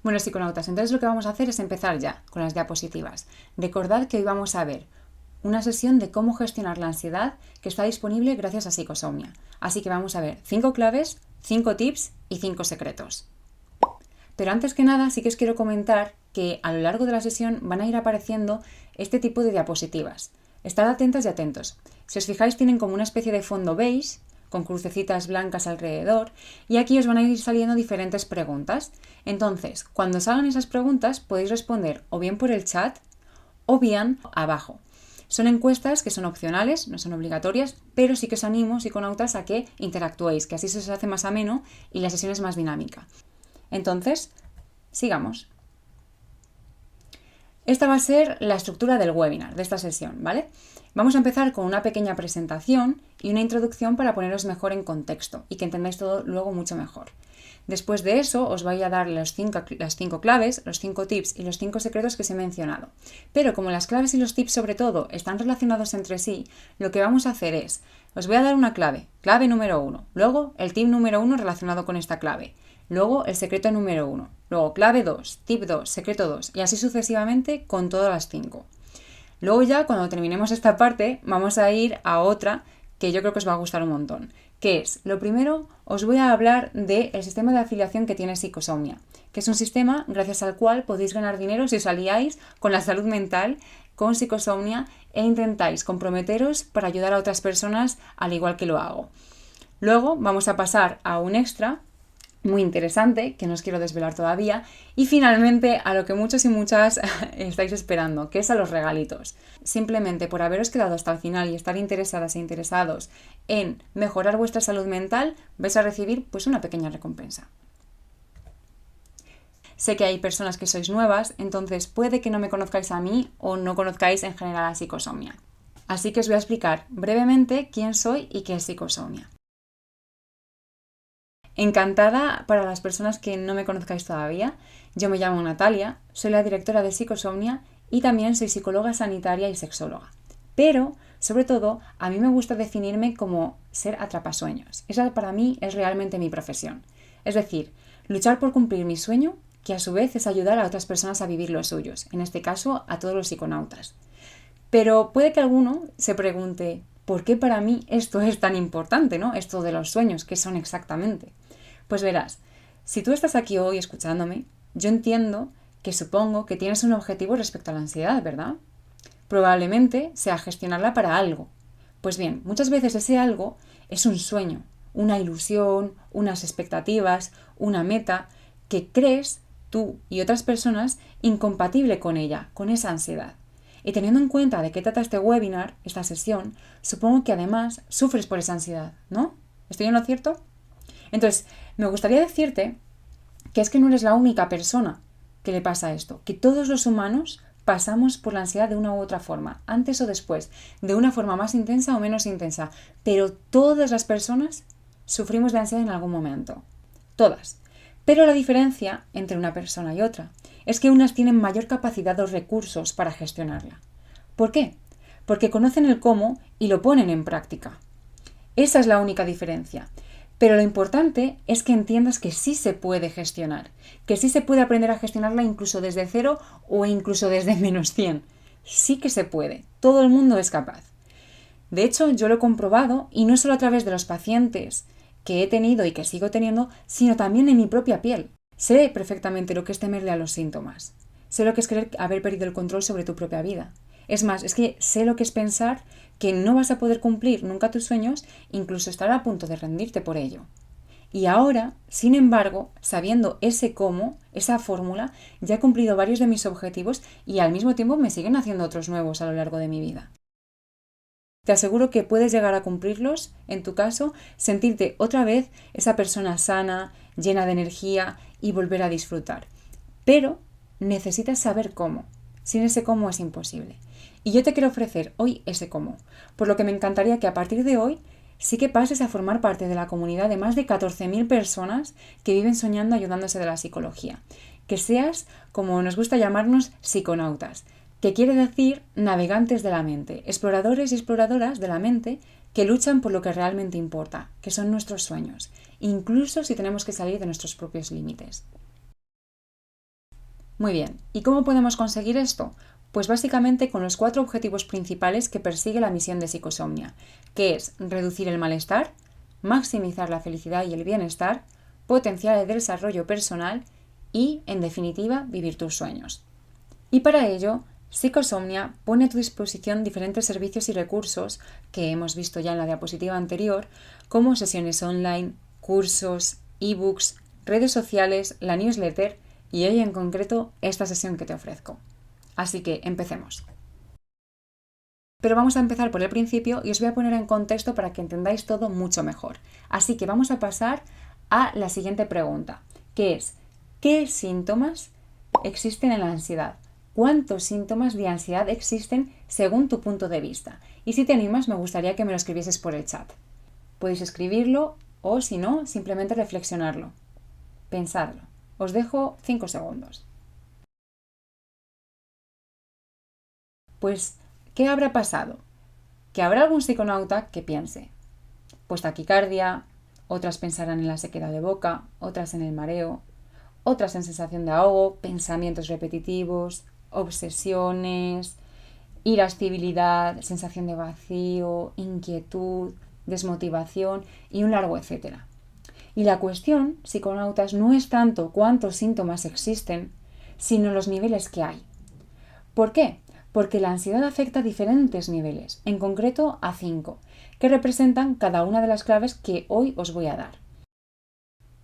Bueno, psiconautas, entonces lo que vamos a hacer es empezar ya con las diapositivas. Recordad que hoy vamos a ver una sesión de cómo gestionar la ansiedad que está disponible gracias a Psicosomnia. Así que vamos a ver 5 claves, 5 tips y 5 secretos. Pero antes que nada, sí que os quiero comentar que a lo largo de la sesión van a ir apareciendo este tipo de diapositivas. Estad atentas y atentos. Si os fijáis, tienen como una especie de fondo beige, con crucecitas blancas alrededor, y aquí os van a ir saliendo diferentes preguntas. Entonces, cuando salgan esas preguntas, podéis responder o bien por el chat o bien abajo. Son encuestas que son opcionales, no son obligatorias, pero sí que os animo, psiconautas, a que interactuéis, que así se os hace más ameno y la sesión es más dinámica. Entonces, sigamos. Esta va a ser la estructura del webinar, de esta sesión, ¿vale? Vamos a empezar con una pequeña presentación y una introducción para poneros mejor en contexto y que entendáis todo luego mucho mejor. Después de eso os voy a dar las 5 claves, los 5 tips y los 5 secretos que os he mencionado. Pero como las claves y los tips sobre todo están relacionados entre sí, lo que vamos a hacer es, os voy a dar una clave, clave número 1, luego el tip número 1 relacionado con esta clave, luego el secreto número 1, luego clave 2, tip 2, secreto 2 y así sucesivamente con todas las 5. Luego ya cuando terminemos esta parte vamos a ir a otra que yo creo que os va a gustar un montón, que es, lo primero, os voy a hablar del sistema de afiliación que tiene Psicosomnia, que es un sistema gracias al cual podéis ganar dinero si os aliáis con la salud mental, con Psicosomnia e intentáis comprometeros para ayudar a otras personas al igual que lo hago. Luego vamos a pasar a un extra muy interesante, que no os quiero desvelar todavía, y finalmente a lo que muchos y muchas estáis esperando, que es a los regalitos. Simplemente por haberos quedado hasta el final y estar interesadas e interesados en mejorar vuestra salud mental, vais a recibir pues una pequeña recompensa. Sé que hay personas que sois nuevas, entonces puede que no me conozcáis a mí o no conozcáis en general a Psicosomnia. Así que os voy a explicar brevemente quién soy y qué es Psicosomnia. Encantada para las personas que no me conozcáis todavía. Yo me llamo Natalia, soy la directora de Psicosomnia y también soy psicóloga sanitaria y sexóloga. Pero, sobre todo, a mí me gusta definirme como ser atrapasueños. Esa para mí es realmente mi profesión. Es decir, luchar por cumplir mi sueño, que a su vez es ayudar a otras personas a vivir los suyos, en este caso a todos los psiconautas. Pero puede que alguno se pregunte, ¿por qué para mí esto es tan importante, ¿no? Esto de los sueños, ¿qué son exactamente? Pues verás, si tú estás aquí hoy escuchándome, yo entiendo que supongo que tienes un objetivo respecto a la ansiedad, ¿verdad? Probablemente sea gestionarla para algo. Pues bien, muchas veces ese algo es un sueño, una ilusión, unas expectativas, una meta que crees tú y otras personas incompatible con ella, con esa ansiedad. Y teniendo en cuenta de qué trata este webinar, esta sesión, supongo que además sufres por esa ansiedad, ¿no? ¿Estoy en lo cierto? Entonces, me gustaría decirte que es que no eres la única persona que le pasa esto, que todos los humanos pasamos por la ansiedad de una u otra forma, antes o después, de una forma más intensa o menos intensa, pero todas las personas sufrimos de ansiedad en algún momento. Todas. Pero la diferencia entre una persona y otra es que unas tienen mayor capacidad o recursos para gestionarla. ¿Por qué? Porque conocen el cómo y lo ponen en práctica. Esa es la única diferencia. Pero lo importante es que entiendas que sí se puede gestionar, que sí se puede aprender a gestionarla incluso desde 0 o incluso desde -100. Sí que se puede, todo el mundo es capaz. De hecho, yo lo he comprobado y no solo a través de los pacientes que he tenido y que sigo teniendo, sino también en mi propia piel. Sé perfectamente lo que es temerle a los síntomas. Sé lo que es querer haber perdido el control sobre tu propia vida. Es más, es que sé lo que es pensar que no vas a poder cumplir nunca tus sueños, incluso estar a punto de rendirte por ello. Y ahora, sin embargo, sabiendo ese cómo, esa fórmula, ya he cumplido varios de mis objetivos y al mismo tiempo me siguen haciendo otros nuevos a lo largo de mi vida. Te aseguro que puedes llegar a cumplirlos, en tu caso, sentirte otra vez esa persona sana, llena de energía y volver a disfrutar. Pero necesitas saber cómo. Sin ese cómo es imposible. Y yo te quiero ofrecer hoy ese cómo, por lo que me encantaría que a partir de hoy sí que pases a formar parte de la comunidad de más de 14.000 personas que viven soñando ayudándose de la psicología. Que seas, como nos gusta llamarnos, psiconautas, que quiere decir navegantes de la mente, exploradores y exploradoras de la mente que luchan por lo que realmente importa, que son nuestros sueños, incluso si tenemos que salir de nuestros propios límites. Muy bien, ¿y cómo podemos conseguir esto? Pues básicamente con los 4 objetivos principales que persigue la misión de Psicosomnia, que es reducir el malestar, maximizar la felicidad y el bienestar, potenciar el desarrollo personal y, en definitiva, vivir tus sueños. Y para ello, Psicosomnia pone a tu disposición diferentes servicios y recursos que hemos visto ya en la diapositiva anterior, como sesiones online, cursos, ebooks, redes sociales, la newsletter y hoy en concreto esta sesión que te ofrezco. Así que empecemos. Pero vamos a empezar por el principio y os voy a poner en contexto para que entendáis todo mucho mejor. Así que vamos a pasar a la siguiente pregunta, que es ¿qué síntomas existen en la ansiedad? ¿Cuántos síntomas de ansiedad existen según tu punto de vista? Y si te animas, me gustaría que me lo escribieses por el chat. Podéis escribirlo o, si no, simplemente reflexionarlo. Pensadlo. Os dejo 5 segundos. Pues, ¿qué habrá pasado? Que habrá algún psiconauta que piense, pues taquicardia, otras pensarán en la sequedad de boca, otras en el mareo, otras en sensación de ahogo, pensamientos repetitivos, obsesiones, irascibilidad, sensación de vacío, inquietud, desmotivación y un largo etcétera. Y la cuestión, psiconautas, no es tanto cuántos síntomas existen, sino los niveles que hay. ¿Por qué? Porque la ansiedad afecta a diferentes niveles, en concreto a 5, que representan cada una de las claves que hoy os voy a dar.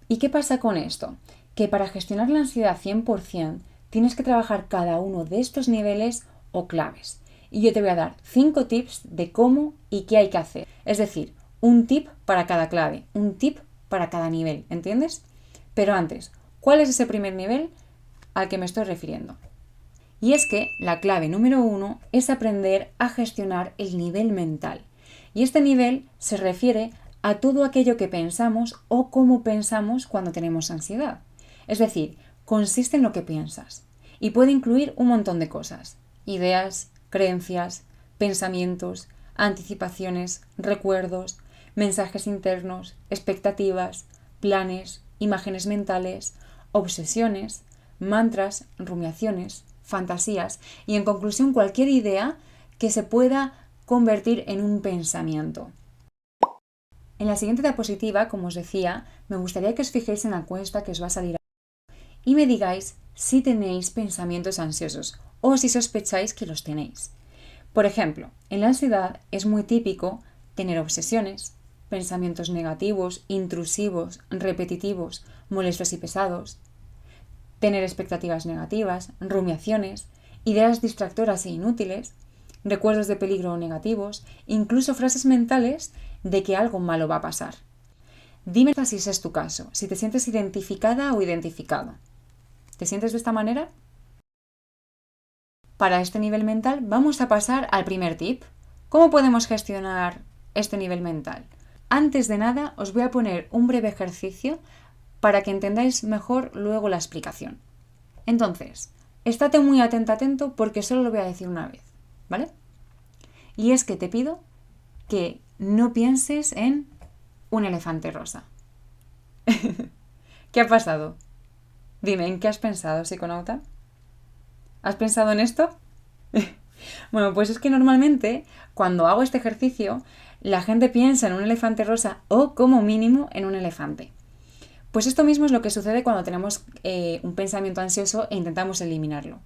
¿Y qué pasa con esto? Que para gestionar la ansiedad 100% tienes que trabajar cada uno de estos niveles o claves. Y yo te voy a dar 5 tips de cómo y qué hay que hacer. Es decir, un tip para cada clave, un tip para cada nivel, ¿entiendes? Pero antes, ¿cuál es ese primer nivel al que me estoy refiriendo? Y es que la clave número 1 es aprender a gestionar el nivel mental. Y este nivel se refiere a todo aquello que pensamos o cómo pensamos cuando tenemos ansiedad. Es decir, consiste en lo que piensas y puede incluir un montón de cosas: ideas, creencias, pensamientos, anticipaciones, recuerdos, mensajes internos, expectativas, planes, imágenes mentales, obsesiones, mantras, rumiaciones, fantasías y en conclusión cualquier idea que se pueda convertir en un pensamiento. En la siguiente diapositiva, como os decía, me gustaría que os fijéis en la encuesta que os va a salir y me digáis si tenéis pensamientos ansiosos o si sospecháis que los tenéis. Por ejemplo, en la ansiedad es muy típico tener obsesiones, pensamientos negativos, intrusivos, repetitivos, molestos y pesados, tener expectativas negativas, rumiaciones, ideas distractoras e inútiles, recuerdos de peligro negativos, incluso frases mentales de que algo malo va a pasar. Dime si ese es tu caso, si te sientes identificada o identificado. ¿Te sientes de esta manera? Para este nivel mental vamos a pasar al primer tip. ¿Cómo podemos gestionar este nivel mental? Antes de nada os voy a poner un breve ejercicio para que entendáis mejor luego la explicación. Entonces, estate muy atento porque solo lo voy a decir una vez, ¿vale? Y es que te pido que no pienses en un elefante rosa. ¿Qué ha pasado? Dime, ¿en qué has pensado, psiconauta? ¿Has pensado en esto? Bueno, pues es que normalmente cuando hago este ejercicio la gente piensa en un elefante rosa o como mínimo en un elefante. Pues esto mismo es lo que sucede cuando tenemos un pensamiento ansioso e intentamos eliminarlo.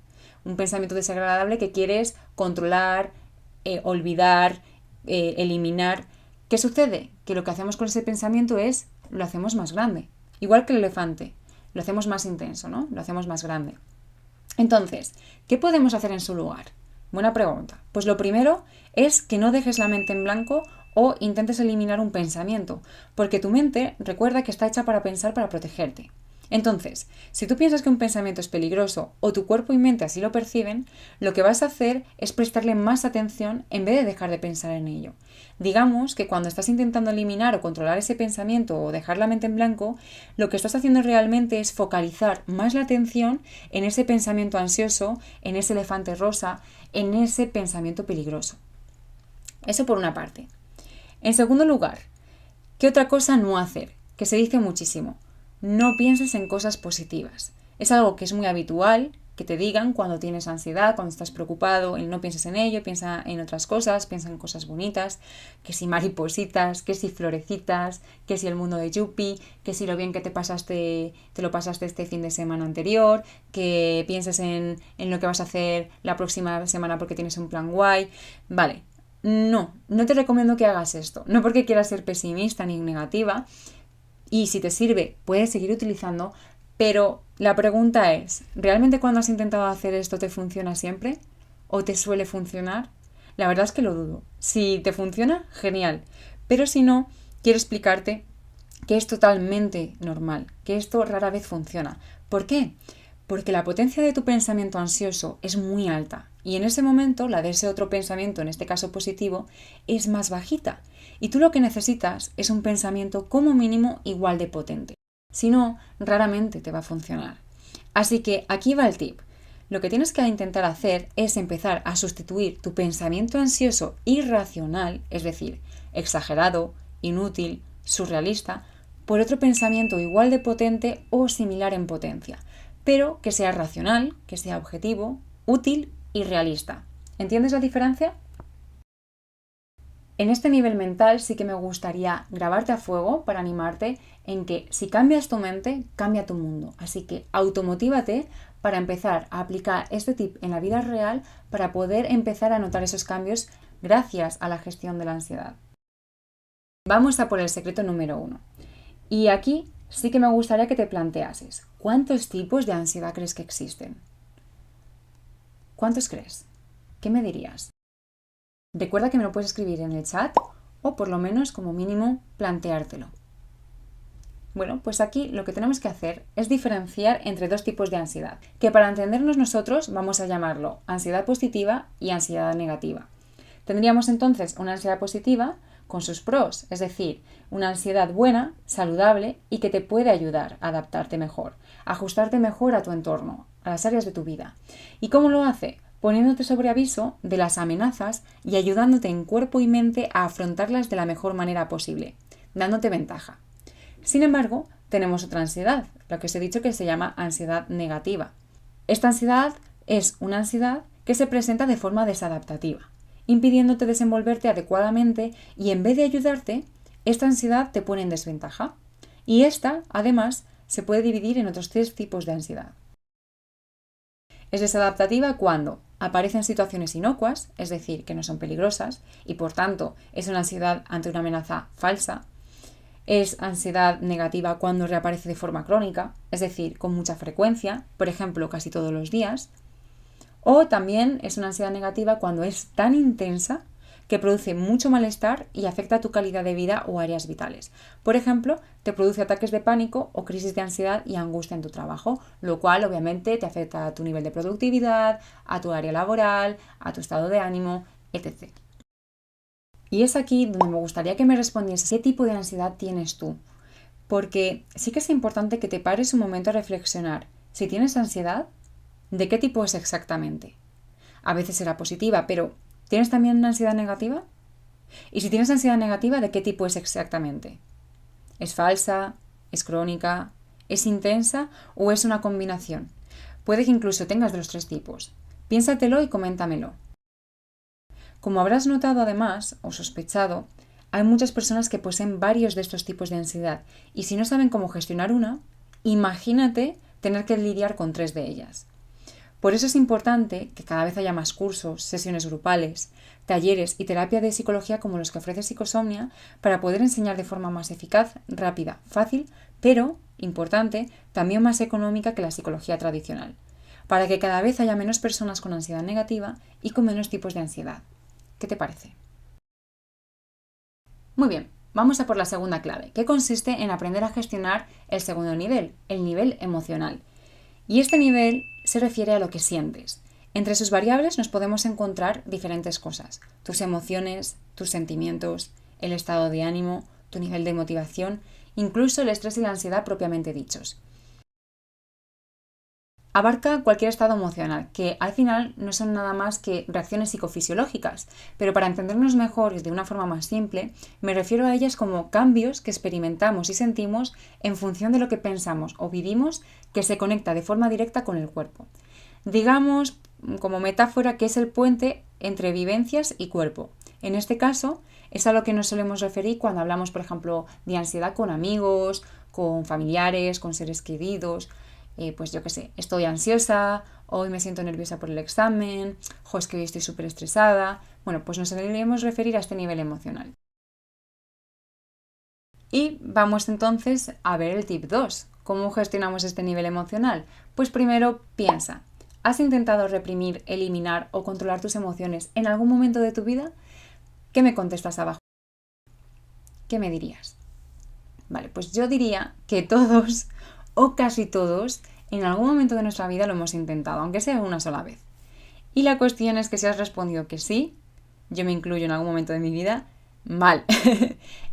Un pensamiento desagradable que quieres controlar, olvidar, eliminar. ¿Qué sucede? Que lo que hacemos con ese pensamiento es lo hacemos más grande. Igual que el elefante. Lo hacemos más intenso, ¿no? Lo hacemos más grande. Entonces, ¿qué podemos hacer en su lugar? Buena pregunta. Pues lo primero es que no dejes la mente en blanco o intentes eliminar un pensamiento, porque tu mente recuerda que está hecha para pensar para protegerte. Entonces, si tú piensas que un pensamiento es peligroso o tu cuerpo y mente así lo perciben, lo que vas a hacer es prestarle más atención en vez de dejar de pensar en ello. Digamos que cuando estás intentando eliminar o controlar ese pensamiento o dejar la mente en blanco, lo que estás haciendo realmente es focalizar más la atención en ese pensamiento ansioso, en ese elefante rosa, en ese pensamiento peligroso. Eso por una parte. En segundo lugar, ¿qué otra cosa no hacer? Que se dice muchísimo. No pienses en cosas positivas. Es algo que es muy habitual que te digan cuando tienes ansiedad, cuando estás preocupado, y no pienses en ello, piensa en otras cosas, piensa en cosas bonitas, que si maripositas, que si florecitas, que si el mundo de Yuppie, que si lo bien que te lo pasaste este fin de semana anterior, que pienses en lo que vas a hacer la próxima semana porque tienes un plan guay. Vale, no te recomiendo que hagas esto, no porque quieras ser pesimista ni negativa, y si te sirve, puedes seguir utilizando, pero la pregunta es, ¿realmente cuando has intentado hacer esto te funciona siempre? ¿O te suele funcionar? La verdad es que lo dudo. Si te funciona, genial. Pero si no, quiero explicarte que es totalmente normal, que esto rara vez funciona. ¿Por qué? Porque la potencia de tu pensamiento ansioso es muy alta y en ese momento la de ese otro pensamiento, en este caso positivo, es más bajita. Y tú lo que necesitas es un pensamiento como mínimo igual de potente. Si no, raramente te va a funcionar. Así que aquí va el tip. Lo que tienes que intentar hacer es empezar a sustituir tu pensamiento ansioso irracional, es decir, exagerado, inútil, surrealista, por otro pensamiento igual de potente o similar en potencia, pero que sea racional, que sea objetivo, útil y realista. ¿Entiendes la diferencia? En este nivel mental sí que me gustaría grabarte a fuego para animarte en que si cambias tu mente, cambia tu mundo. Así que automotívate para empezar a aplicar este tip en la vida real para poder empezar a notar esos cambios gracias a la gestión de la ansiedad. Vamos a por el secreto número 1. Y aquí sí que me gustaría que te planteases, ¿cuántos tipos de ansiedad crees que existen? ¿Cuántos crees? ¿Qué me dirías? Recuerda que me lo puedes escribir en el chat o por lo menos como mínimo planteártelo. Bueno, pues aquí lo que tenemos que hacer es diferenciar entre dos tipos de ansiedad, que para entendernos nosotros vamos a llamarlo ansiedad positiva y ansiedad negativa. Tendríamos entonces una ansiedad positiva con sus pros, es decir, una ansiedad buena, saludable y que te puede ayudar a adaptarte mejor, a ajustarte mejor a tu entorno, a las áreas de tu vida. ¿Y cómo lo hace? Poniéndote sobre aviso de las amenazas y ayudándote en cuerpo y mente a afrontarlas de la mejor manera posible, dándote ventaja. Sin embargo, tenemos otra ansiedad, lo que os he dicho que se llama ansiedad negativa. Esta ansiedad es una ansiedad que se presenta de forma desadaptativa, impidiéndote desenvolverte adecuadamente y en vez de ayudarte, esta ansiedad te pone en desventaja. Y esta, además, se puede dividir en otros 3 tipos de ansiedad. Es desadaptativa cuando aparecen situaciones inocuas, es decir, que no son peligrosas, y por tanto es una ansiedad ante una amenaza falsa. Es ansiedad negativa cuando reaparece de forma crónica, es decir, con mucha frecuencia, por ejemplo, casi todos los días. O también es una ansiedad negativa cuando es tan intensa que produce mucho malestar y afecta a tu calidad de vida o áreas vitales. Por ejemplo, te produce ataques de pánico o crisis de ansiedad y angustia en tu trabajo, lo cual obviamente te afecta a tu nivel de productividad, a tu área laboral, a tu estado de ánimo, etc. Y es aquí donde me gustaría que me respondieses qué tipo de ansiedad tienes tú. Porque sí que es importante que te pares un momento a reflexionar. Si tienes ansiedad, ¿de qué tipo es exactamente? A veces será positiva, pero ¿tienes también una ansiedad negativa? Y si tienes ansiedad negativa, ¿de qué tipo es exactamente? ¿Es falsa? ¿Es crónica? ¿Es intensa? ¿O es una combinación? Puede que incluso tengas de los 3 tipos. Piénsatelo y coméntamelo. Como habrás notado además, o sospechado, hay muchas personas que poseen varios de estos tipos de ansiedad y si no saben cómo gestionar una, imagínate tener que lidiar con 3 de ellas. Por eso es importante que cada vez haya más cursos, sesiones grupales, talleres y terapia de psicología como los que ofrece Psicosomnia para poder enseñar de forma más eficaz, rápida, fácil, pero, importante, también más económica que la psicología tradicional, para que cada vez haya menos personas con ansiedad negativa y con menos tipos de ansiedad. ¿Qué te parece? Muy bien, vamos a por la segunda clave, que consiste en aprender a gestionar el segundo nivel, el nivel emocional. Y este nivel se refiere a lo que sientes. Entre sus variables nos podemos encontrar diferentes cosas. Tus emociones, tus sentimientos, el estado de ánimo, tu nivel de motivación, incluso el estrés y la ansiedad propiamente dichos. Abarca cualquier estado emocional, que al final no son nada más que reacciones psicofisiológicas, pero para entendernos mejor y de una forma más simple, me refiero a ellas como cambios que experimentamos y sentimos en función de lo que pensamos o vivimos que se conecta de forma directa con el cuerpo. digamos como metáfora que es el puente entre vivencias y cuerpo. En este caso, es a lo que nos solemos referir cuando hablamos, por ejemplo, de ansiedad con amigos, con familiares, con seres queridos. Pues yo qué sé, estoy ansiosa, hoy me siento nerviosa por el examen, es que hoy estoy súper estresada. Bueno, pues nos solemos referir a este nivel emocional. Y vamos entonces a ver el tip 2. ¿Cómo gestionamos este nivel emocional? Pues primero piensa, ¿has intentado reprimir, eliminar o controlar tus emociones en algún momento de tu vida? ¿Qué me contestas abajo? ¿Qué me dirías? Vale, pues yo diría que todos o casi todos en algún momento de nuestra vida lo hemos intentado, aunque sea una sola vez. Y la cuestión es que si has respondido que sí, yo me incluyo en algún momento de mi vida, mal.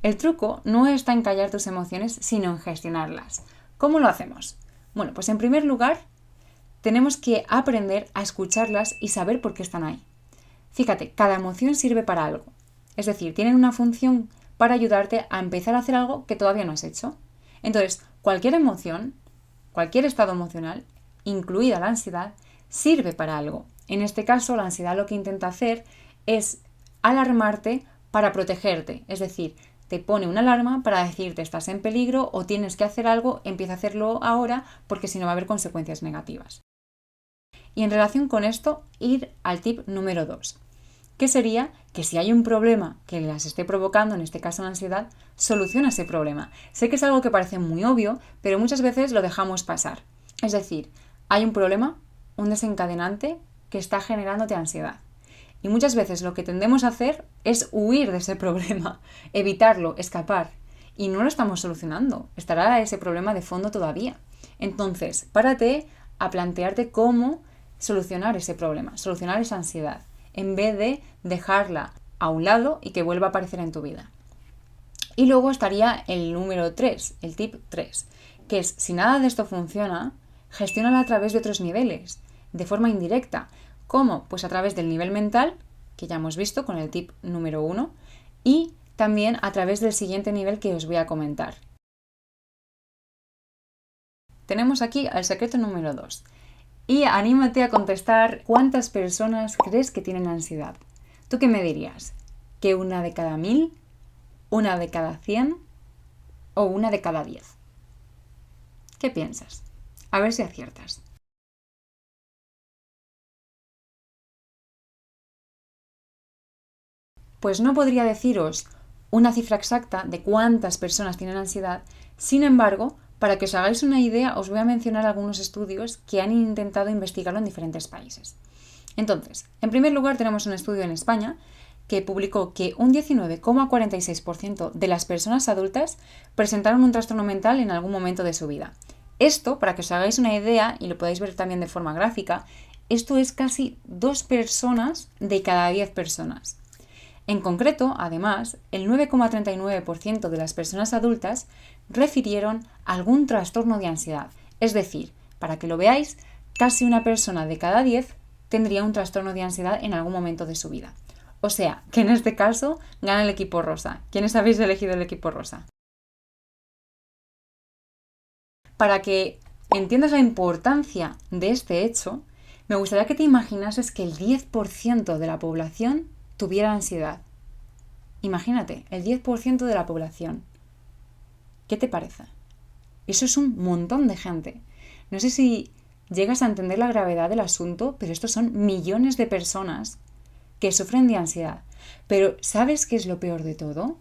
El truco no está en callar tus emociones, sino en gestionarlas. ¿Cómo lo hacemos? Bueno, pues en primer lugar, tenemos que aprender a escucharlas y saber por qué están ahí. Fíjate, cada emoción sirve para algo. Es decir, tienen una función para ayudarte a empezar a hacer algo que todavía no has hecho. Entonces, cualquier emoción, cualquier estado emocional, incluida la ansiedad, sirve para algo. En este caso, la ansiedad lo que intenta hacer es alarmarte para protegerte. Es decir, te pone una alarma para decirte estás en peligro o tienes que hacer algo, empieza a hacerlo ahora porque si no va a haber consecuencias negativas. Y en relación con esto, ir al tip número 2, que sería que si hay un problema que las esté provocando, en este caso la ansiedad, soluciona ese problema. Sé que es algo que parece muy obvio, pero muchas veces lo dejamos pasar. Es decir, hay un problema, un desencadenante que está generándote ansiedad. Y muchas veces lo que tendemos a hacer es huir de ese problema, evitarlo, escapar. Y no lo estamos solucionando. Estará ese problema de fondo todavía. Entonces, párate a plantearte cómo solucionar ese problema, solucionar esa ansiedad, en vez de dejarla a un lado y que vuelva a aparecer en tu vida. Y luego estaría el número 3, el tip 3, que es, si nada de esto funciona, gestiónala a través de otros niveles, de forma indirecta. ¿Cómo? Pues a través del nivel mental, que ya hemos visto con el tip número 1, y también a través del siguiente nivel que os voy a comentar. Tenemos aquí el secreto número 2. Y anímate a contestar cuántas personas crees que tienen ansiedad. ¿Tú qué me dirías? ¿Que una de cada 1000? ¿Una de cada 100? ¿O una de cada 10? ¿Qué piensas? A ver si aciertas. Pues no podría deciros una cifra exacta de cuántas personas tienen ansiedad, sin embargo, para que os hagáis una idea, os voy a mencionar algunos estudios que han intentado investigarlo en diferentes países. Entonces, en primer lugar tenemos un estudio en España que publicó que un 19,46% de las personas adultas presentaron un trastorno mental en algún momento de su vida. Esto, para que os hagáis una idea, y lo podáis ver también de forma gráfica, esto es casi 2 personas de cada 10 personas. En concreto, además, el 9,39% de las personas adultas refirieron algún trastorno de ansiedad. Es decir, para que lo veáis, casi una persona de cada 10 tendría un trastorno de ansiedad en algún momento de su vida. O sea, que en este caso gana el equipo rosa. ¿Quiénes habéis elegido el equipo rosa? Para que entiendas la importancia de este hecho, me gustaría que te imaginases que el 10% de la población tuviera ansiedad. Imagínate, el 10% de la población. ¿Qué te parece? Eso es un montón de gente. No sé si llegas a entender la gravedad del asunto, pero estos son millones de personas que sufren de ansiedad. Pero ¿sabes qué es lo peor de todo?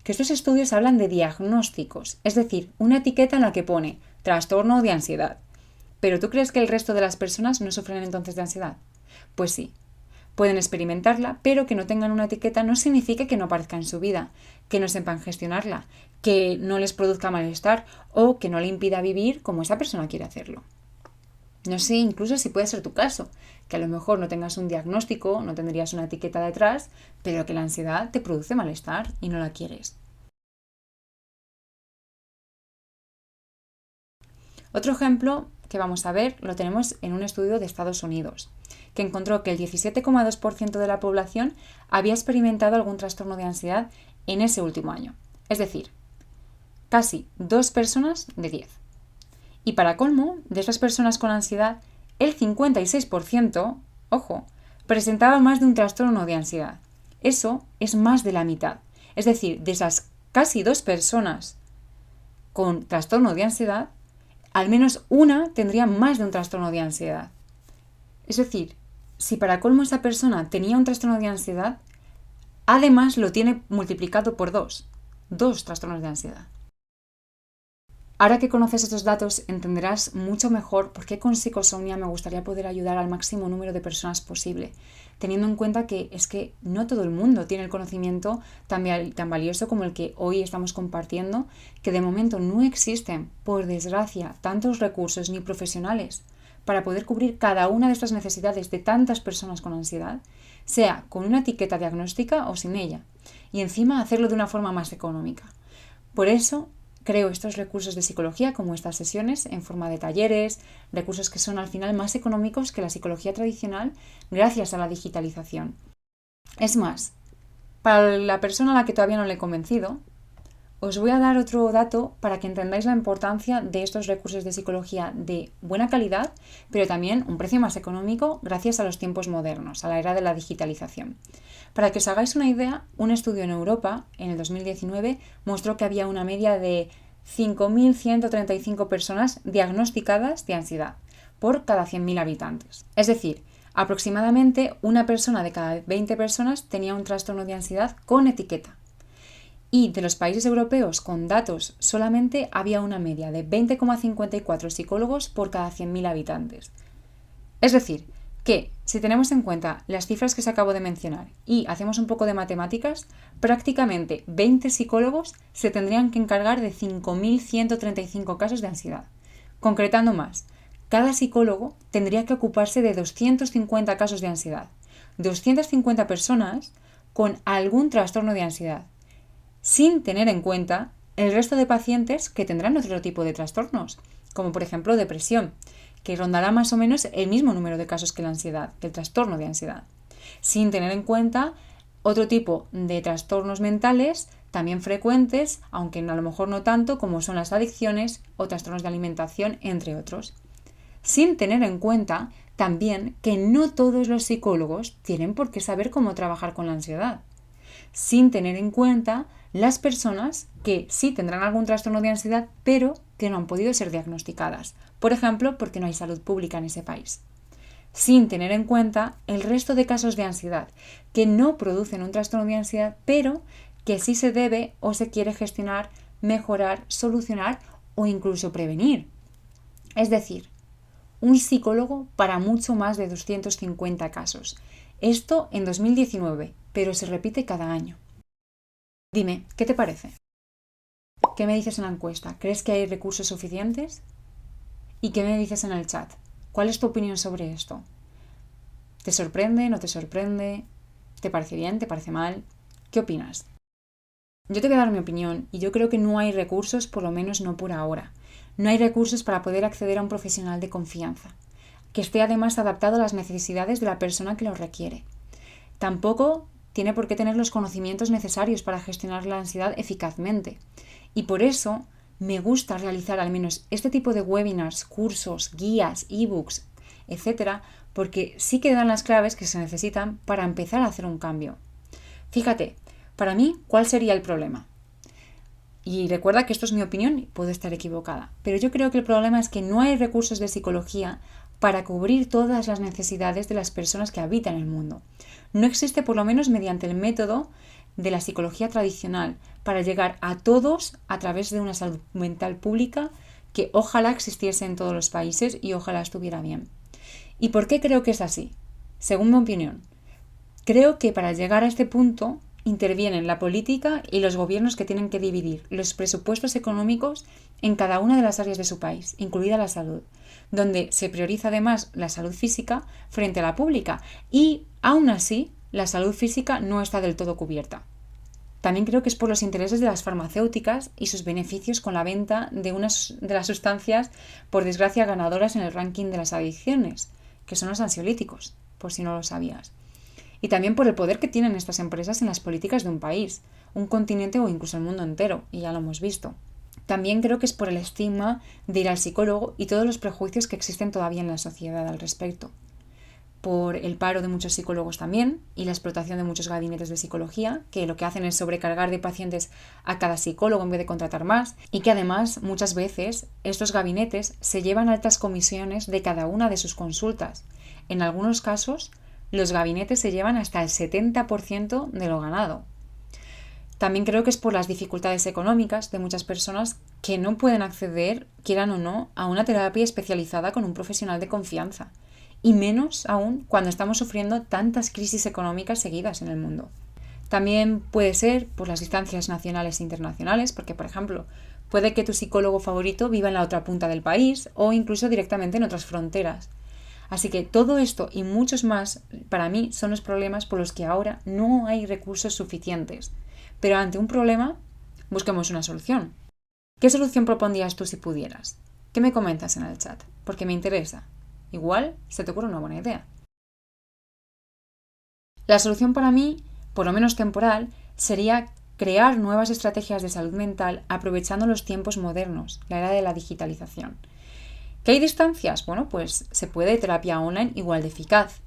Que estos estudios hablan de diagnósticos, es decir, una etiqueta en la que pone trastorno de ansiedad. ¿Pero tú crees que el resto de las personas no sufren entonces de ansiedad? Pues sí. Pueden experimentarla, pero que no tengan una etiqueta no significa que no aparezca en su vida, que no sepan gestionarla, que no les produzca malestar o que no le impida vivir como esa persona quiere hacerlo. No sé incluso si puede ser tu caso, que a lo mejor no tengas un diagnóstico, no tendrías una etiqueta detrás, pero que la ansiedad te produce malestar y no la quieres. Otro ejemplo que vamos a ver lo tenemos en un estudio de Estados Unidos, que encontró que el 17,2% de la población había experimentado algún trastorno de ansiedad en ese último año. Es decir, casi 2 personas de 10. Y para colmo, de estas personas con ansiedad, el 56%, ojo, presentaba más de un trastorno de ansiedad. Eso es más de la mitad. Es decir, de esas casi 2 personas con trastorno de ansiedad, al menos una tendría más de un trastorno de ansiedad. Es decir, si para colmo esa persona tenía un trastorno de ansiedad, además lo tiene multiplicado por 2 trastornos de ansiedad. Ahora que conoces estos datos, entenderás mucho mejor por qué con Psicosomnia me gustaría poder ayudar al máximo número de personas posible, teniendo en cuenta que es que no todo el mundo tiene el conocimiento tan valioso como el que hoy estamos compartiendo, que de momento no existen, por desgracia, tantos recursos ni profesionales para poder cubrir cada una de estas necesidades de tantas personas con ansiedad, sea con una etiqueta diagnóstica o sin ella, y encima hacerlo de una forma más económica. Por eso, creo estos recursos de psicología como estas sesiones en forma de talleres, recursos que son al final más económicos que la psicología tradicional gracias a la digitalización. Es más, para la persona a la que todavía no le he convencido, os voy a dar otro dato para que entendáis la importancia de estos recursos de psicología de buena calidad, pero también un precio más económico gracias a los tiempos modernos, a la era de la digitalización. Para que os hagáis una idea, un estudio en Europa, en el 2019, mostró que había una media de 5.135 personas diagnosticadas de ansiedad por cada 100.000 habitantes. Es decir, aproximadamente una persona de cada 20 personas tenía un trastorno de ansiedad con etiqueta. Y de los países europeos con datos solamente había una media de 20,54 psicólogos por cada 100.000 habitantes. Es decir, que si tenemos en cuenta las cifras que os acabo de mencionar y hacemos un poco de matemáticas, prácticamente 20 psicólogos se tendrían que encargar de 5.135 casos de ansiedad. Concretando más, cada psicólogo tendría que ocuparse de 250 casos de ansiedad, 250 personas con algún trastorno de ansiedad, sin tener en cuenta el resto de pacientes que tendrán otro tipo de trastornos, como por ejemplo depresión, que rondará más o menos el mismo número de casos que la ansiedad, que el trastorno de ansiedad, sin tener en cuenta otro tipo de trastornos mentales también frecuentes, aunque a lo mejor no tanto, como son las adicciones o trastornos de alimentación, entre otros. Sin tener en cuenta también que no todos los psicólogos tienen por qué saber cómo trabajar con la ansiedad. Sin tener en cuenta las personas que sí tendrán algún trastorno de ansiedad, pero que no han podido ser diagnosticadas, por ejemplo, porque no hay salud pública en ese país. Sin tener en cuenta el resto de casos de ansiedad que no producen un trastorno de ansiedad, pero que sí se debe o se quiere gestionar, mejorar, solucionar o incluso prevenir. Es decir, un psicólogo para mucho más de 250 casos. Esto en 2019, pero se repite cada año. Dime, ¿qué te parece? ¿Qué me dices en la encuesta? ¿Crees que hay recursos suficientes? ¿Y qué me dices en el chat? ¿Cuál es tu opinión sobre esto? ¿Te sorprende? ¿No te sorprende? ¿Te parece bien? ¿Te parece mal? ¿Qué opinas? Yo te voy a dar mi opinión y yo creo que no hay recursos, por lo menos no por ahora. No hay recursos para poder acceder a un profesional de confianza, que esté además adaptado a las necesidades de la persona que lo requiere. Tampoco tiene por qué tener los conocimientos necesarios para gestionar la ansiedad eficazmente. Y por eso me gusta realizar al menos este tipo de webinars, cursos, guías, ebooks, etc., porque sí que dan las claves que se necesitan para empezar a hacer un cambio. Fíjate, para mí, ¿cuál sería el problema? Y recuerda que esto es mi opinión y puedo estar equivocada, pero yo creo que el problema es que no hay recursos de psicología para cubrir todas las necesidades de las personas que habitan el mundo. No existe, por lo menos mediante el método de la psicología tradicional, para llegar a todos a través de una salud mental pública que ojalá existiese en todos los países y ojalá estuviera bien. ¿Y por qué creo que es así? Según mi opinión, creo que para llegar a este punto intervienen la política y los gobiernos que tienen que dividir los presupuestos económicos en cada una de las áreas de su país, incluida la salud, donde se prioriza además la salud física frente a la pública y, aún así, la salud física no está del todo cubierta. También creo que es por los intereses de las farmacéuticas y sus beneficios con la venta de unas de las sustancias, por desgracia, ganadoras en el ranking de las adicciones, que son los ansiolíticos, por si no lo sabías. Y también por el poder que tienen estas empresas en las políticas de un país, un continente o incluso el mundo entero, y ya lo hemos visto. También creo que es por el estigma de ir al psicólogo y todos los prejuicios que existen todavía en la sociedad al respecto. Por el paro de muchos psicólogos también y la explotación de muchos gabinetes de psicología, que lo que hacen es sobrecargar de pacientes a cada psicólogo en vez de contratar más, y que además muchas veces estos gabinetes se llevan altas comisiones de cada una de sus consultas. En algunos casos, los gabinetes se llevan hasta el 70% de lo ganado. También creo que es por las dificultades económicas de muchas personas que no pueden acceder, quieran o no, a una terapia especializada con un profesional de confianza. Y menos aún cuando estamos sufriendo tantas crisis económicas seguidas en el mundo. También puede ser por las distancias nacionales e internacionales, porque, por ejemplo, puede que tu psicólogo favorito viva en la otra punta del país o incluso directamente en otras fronteras. Así que todo esto y muchos más, para mí, son los problemas por los que ahora no hay recursos suficientes. Pero ante un problema, busquemos una solución. ¿Qué solución propondrías tú si pudieras? ¿Qué me comentas en el chat? Porque me interesa. Igual se te ocurre una buena idea. La solución para mí, por lo menos temporal, sería crear nuevas estrategias de salud mental aprovechando los tiempos modernos, la era de la digitalización. ¿Que hay distancias? Bueno, pues se puede terapia online igual de eficaz.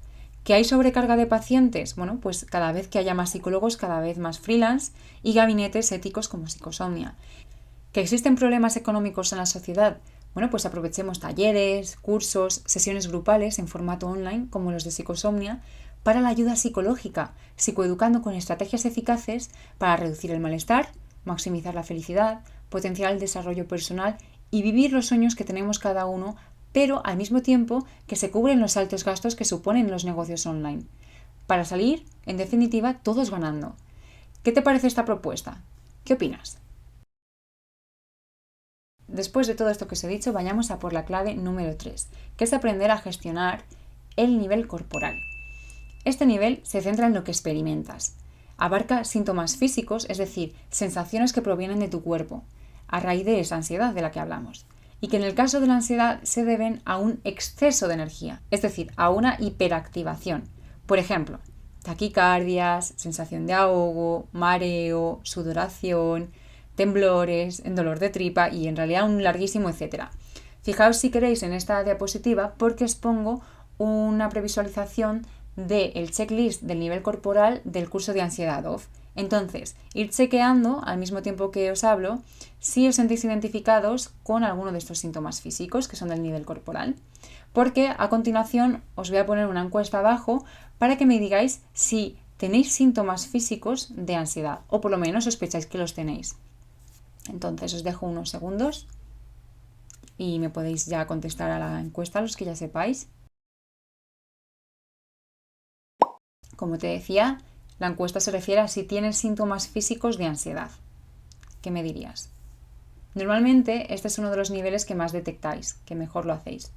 ¿Que hay sobrecarga de pacientes? Bueno, pues cada vez que haya más psicólogos, cada vez más freelance y gabinetes éticos como Psicosomnia. ¿Que existen problemas económicos en la sociedad? Bueno, pues aprovechemos talleres, cursos, sesiones grupales en formato online como los de Psicosomnia para la ayuda psicológica, psicoeducando con estrategias eficaces para reducir el malestar, maximizar la felicidad, potenciar el desarrollo personal y vivir los sueños que tenemos cada uno, pero al mismo tiempo que se cubren los altos gastos que suponen los negocios online. Para salir, en definitiva, todos ganando. ¿Qué te parece esta propuesta? ¿Qué opinas? Después de todo esto que os he dicho, vayamos a por la clave número 3, que es aprender a gestionar el nivel corporal. Este nivel se centra en lo que experimentas. Abarca síntomas físicos, es decir, sensaciones que provienen de tu cuerpo, a raíz de esa ansiedad de la que hablamos, y que en el caso de la ansiedad se deben a un exceso de energía, es decir, a una hiperactivación. Por ejemplo, taquicardias, sensación de ahogo, mareo, sudoración, temblores, dolor de tripa y en realidad un larguísimo etcétera. Fijaos si queréis en esta diapositiva porque os pongo una previsualización del checklist del nivel corporal del curso de ansiedad OFF. Entonces, ir chequeando al mismo tiempo que os hablo si os sentís identificados con alguno de estos síntomas físicos que son del nivel corporal. Porque a continuación os voy a poner una encuesta abajo para que me digáis si tenéis síntomas físicos de ansiedad o por lo menos sospecháis que los tenéis. Entonces os dejo unos segundos y me podéis ya contestar a la encuesta los que ya sepáis. Como te decía, la encuesta se refiere a si tienes síntomas físicos de ansiedad. ¿Qué me dirías? Normalmente este es uno de los niveles que más detectáis, que mejor lo hacéis.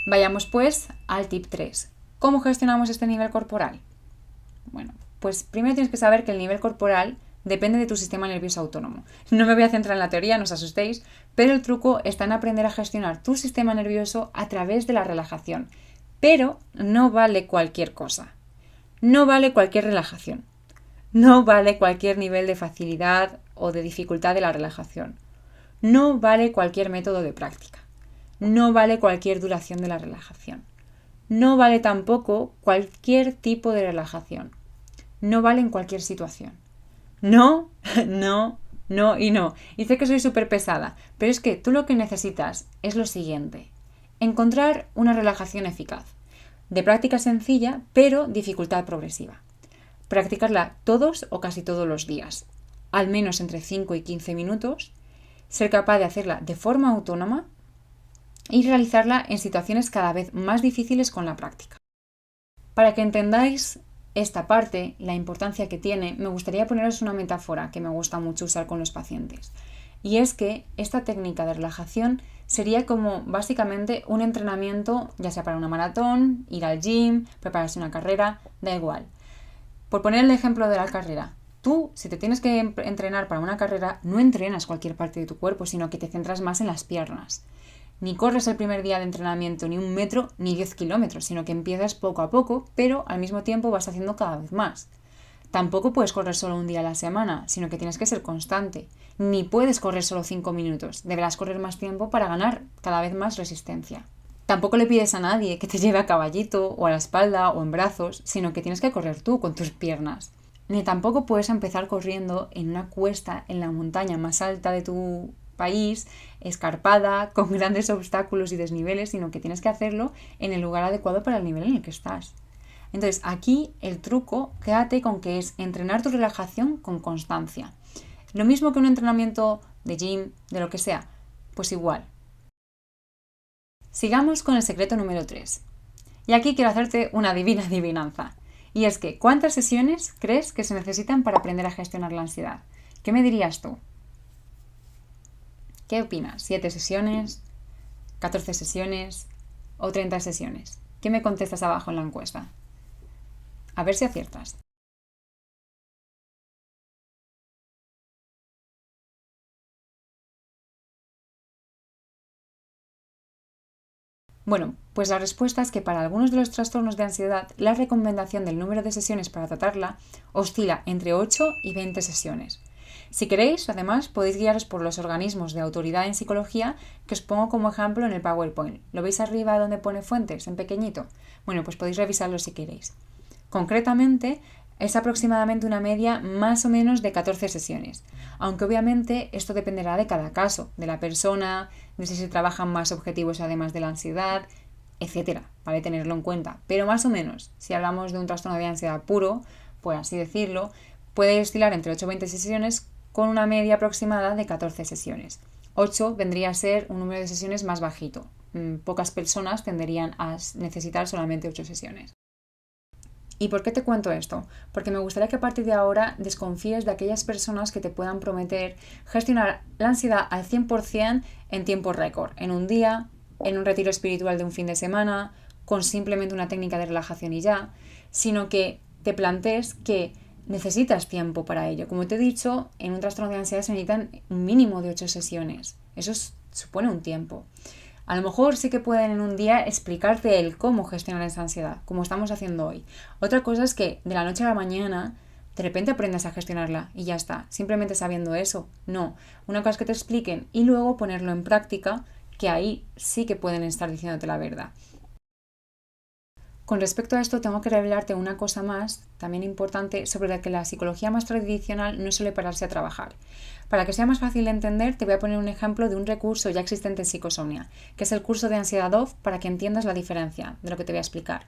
Vayamos pues al tip 3. ¿Cómo gestionamos este nivel corporal? Bueno, pues primero tienes que saber que el nivel corporal depende de tu sistema nervioso autónomo. No me voy a centrar en la teoría, no os asustéis, pero el truco está en aprender a gestionar tu sistema nervioso a través de la relajación. Pero no vale cualquier cosa. No vale cualquier relajación. No vale cualquier nivel de facilidad o de dificultad de la relajación. No vale cualquier método de práctica. No vale cualquier duración de la relajación. No vale tampoco cualquier tipo de relajación. No vale en cualquier situación. No, no, no y no. Y sé que soy súper pesada, pero es que tú lo que necesitas es lo siguiente. Encontrar una relajación eficaz, de práctica sencilla, pero dificultad progresiva. Practicarla todos o casi todos los días, al menos entre 5 y 15 minutos, ser capaz de hacerla de forma autónoma y realizarla en situaciones cada vez más difíciles con la práctica. Para que entendáis esta parte, la importancia que tiene, me gustaría poneros una metáfora que me gusta mucho usar con los pacientes. Y es que esta técnica de relajación sería como básicamente un entrenamiento, ya sea para una maratón, ir al gym, prepararse una carrera, da igual. Por poner el ejemplo de la carrera, tú, si te tienes que entrenar para una carrera, no entrenas cualquier parte de tu cuerpo, sino que te centras más en las piernas. Ni corres el primer día de entrenamiento ni 1 metro ni 10 kilómetros, sino que empiezas poco a poco, pero al mismo tiempo vas haciendo cada vez más. Tampoco puedes correr solo un día a la semana, sino que tienes que ser constante. Ni puedes correr solo 5 minutos, deberás correr más tiempo para ganar cada vez más resistencia. Tampoco le pides a nadie que te lleve a caballito o a la espalda o en brazos, sino que tienes que correr tú con tus piernas. Ni tampoco puedes empezar corriendo en una cuesta en la montaña más alta de tu país, escarpada, con grandes obstáculos y desniveles, sino que tienes que hacerlo en el lugar adecuado para el nivel en el que estás. Entonces, aquí el truco, quédate con que es entrenar tu relajación con constancia. Lo mismo que un entrenamiento de gym, de lo que sea, pues igual. Sigamos con el secreto número 3. Y aquí quiero hacerte una divina adivinanza. Y es que, ¿cuántas sesiones crees que se necesitan para aprender a gestionar la ansiedad? ¿Qué me dirías tú? ¿Qué opinas? ¿7 sesiones? ¿14 sesiones? ¿O 30 sesiones? ¿Qué me contestas abajo en la encuesta? A ver si aciertas. Bueno, pues la respuesta es que para algunos de los trastornos de ansiedad, la recomendación del número de sesiones para tratarla oscila entre 8 y 20 sesiones. Si queréis, además, podéis guiaros por los organismos de autoridad en psicología que os pongo como ejemplo en el PowerPoint. ¿Lo veis arriba donde pone fuentes, en pequeñito? Bueno, pues podéis revisarlo si queréis. Concretamente, es aproximadamente una media más o menos de 14 sesiones, aunque obviamente esto dependerá de cada caso, de la persona, de si se trabajan más objetivos además de la ansiedad, etcétera, para tenerlo en cuenta. Pero más o menos, si hablamos de un trastorno de ansiedad puro, por así decirlo, puede oscilar entre 8 y 20 sesiones con una media aproximada de 14 sesiones. 8 vendría a ser un número de sesiones más bajito. Pocas personas tenderían a necesitar solamente 8 sesiones. ¿Y por qué te cuento esto? Porque me gustaría que a partir de ahora desconfíes de aquellas personas que te puedan prometer gestionar la ansiedad al 100% en tiempo récord, en un día, en un retiro espiritual de un fin de semana, con simplemente una técnica de relajación y ya, sino que te plantees que necesitas tiempo para ello. Como te he dicho, en un trastorno de ansiedad se necesitan un mínimo de 8 sesiones. Eso supone un tiempo. A lo mejor sí que pueden en un día explicarte el cómo gestionar esa ansiedad, como estamos haciendo hoy. Otra cosa es que de la noche a la mañana de repente aprendas a gestionarla y ya está, simplemente sabiendo eso. No, una cosa es que te expliquen y luego ponerlo en práctica, que ahí sí que pueden estar diciéndote la verdad. Con respecto a esto, tengo que revelarte una cosa más, también importante, sobre la que la psicología más tradicional no suele pararse a trabajar. Para que sea más fácil de entender, te voy a poner un ejemplo de un recurso ya existente en Psicosomnia, que es el curso de ansiedad OFF, para que entiendas la diferencia de lo que te voy a explicar.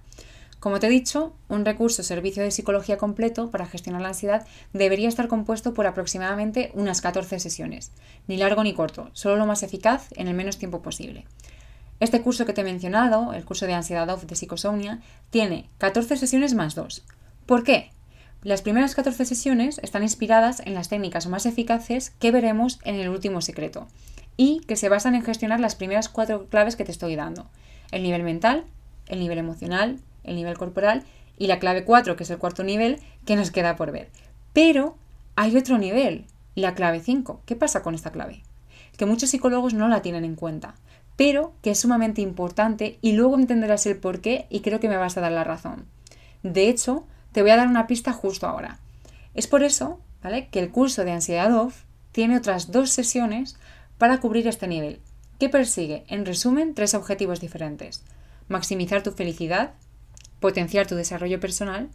Como te he dicho, un recurso servicio de psicología completo para gestionar la ansiedad debería estar compuesto por aproximadamente unas 14 sesiones, ni largo ni corto, solo lo más eficaz en el menos tiempo posible. Este curso que te he mencionado, el curso de ansiedad OFF de Psicosomnia, tiene 14 sesiones más 2. ¿Por qué? Las primeras 14 sesiones están inspiradas en las técnicas más eficaces que veremos en el último secreto y que se basan en gestionar las primeras 4 claves que te estoy dando. El nivel mental, el nivel emocional, el nivel corporal y la clave 4, que es el cuarto nivel, que nos queda por ver. Pero hay otro nivel, la clave 5. ¿Qué pasa con esta clave? Que muchos psicólogos no la tienen en cuenta, pero que es sumamente importante y luego entenderás el porqué y creo que me vas a dar la razón. De hecho, te voy a dar una pista justo ahora. Es por eso, ¿vale?, que el curso de ansiedad OFF tiene otras 2 sesiones para cubrir este nivel, que persigue, en resumen, 3 objetivos diferentes: maximizar tu felicidad, potenciar tu desarrollo personal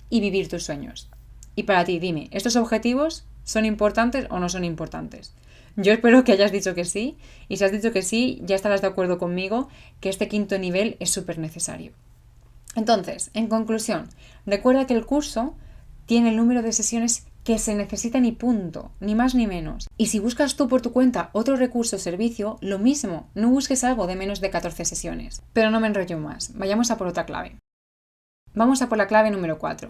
y vivir tus sueños. Y para ti, dime, ¿estos objetivos son importantes o no son importantes? Yo espero que hayas dicho que sí, y si has dicho que sí, ya estarás de acuerdo conmigo que este quinto nivel es súper necesario. Entonces, en conclusión, recuerda que el curso tiene el número de sesiones que se necesitan y punto, ni más ni menos. Y si buscas tú por tu cuenta otro recurso o servicio, lo mismo, no busques algo de menos de 14 sesiones. Pero no me enrollo más, vayamos a por otra clave. Vamos a por la clave número 4,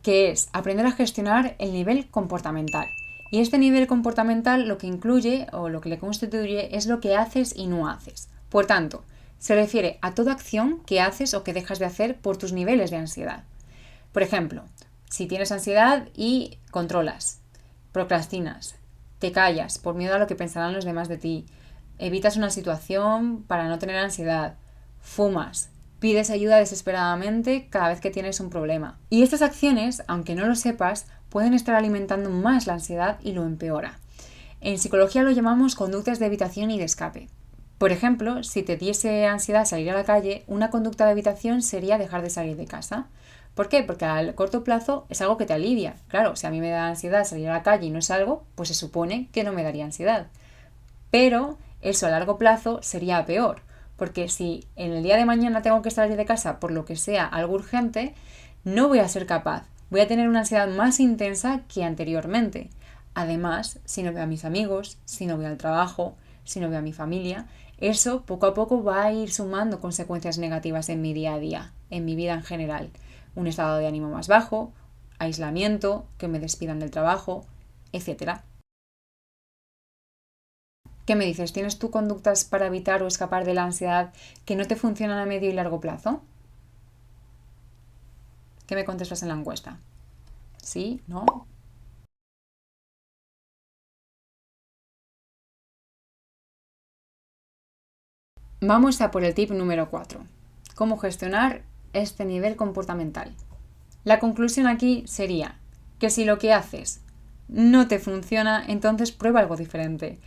que es aprender a gestionar el nivel comportamental. Y este nivel comportamental lo que incluye o lo que le constituye es lo que haces y no haces. Por tanto, se refiere a toda acción que haces o que dejas de hacer por tus niveles de ansiedad. Por ejemplo, si tienes ansiedad y controlas, procrastinas, te callas por miedo a lo que pensarán los demás de ti, evitas una situación para no tener ansiedad, fumas, Pides ayuda desesperadamente cada vez que tienes un problema. Y estas acciones, aunque no lo sepas, pueden estar alimentando más la ansiedad y lo empeora. En psicología lo llamamos conductas de evitación y de escape. Por ejemplo, si te diese ansiedad salir a la calle, una conducta de evitación sería dejar de salir de casa. ¿Por qué? Porque a corto plazo es algo que te alivia. Claro, si a mí me da ansiedad salir a la calle y no salgo, pues se supone que no me daría ansiedad. Pero eso a largo plazo sería peor, porque si en el día de mañana tengo que salir de casa por lo que sea algo urgente, no voy a ser capaz. Voy a tener una ansiedad más intensa que anteriormente. Además, si no veo a mis amigos, si no voy al trabajo, si no veo a mi familia, eso poco a poco va a ir sumando consecuencias negativas en mi día a día, en mi vida en general. Un estado de ánimo más bajo, aislamiento, que me despidan del trabajo, etc. ¿Qué me dices? ¿Tienes tú conductas para evitar o escapar de la ansiedad que no te funcionan a medio y largo plazo? ¿Qué me contestas en la encuesta? ¿Sí? ¿No? Vamos a por el tip número 4. ¿Cómo gestionar este nivel comportamental? La conclusión aquí sería que si lo que haces no te funciona, entonces prueba algo diferente.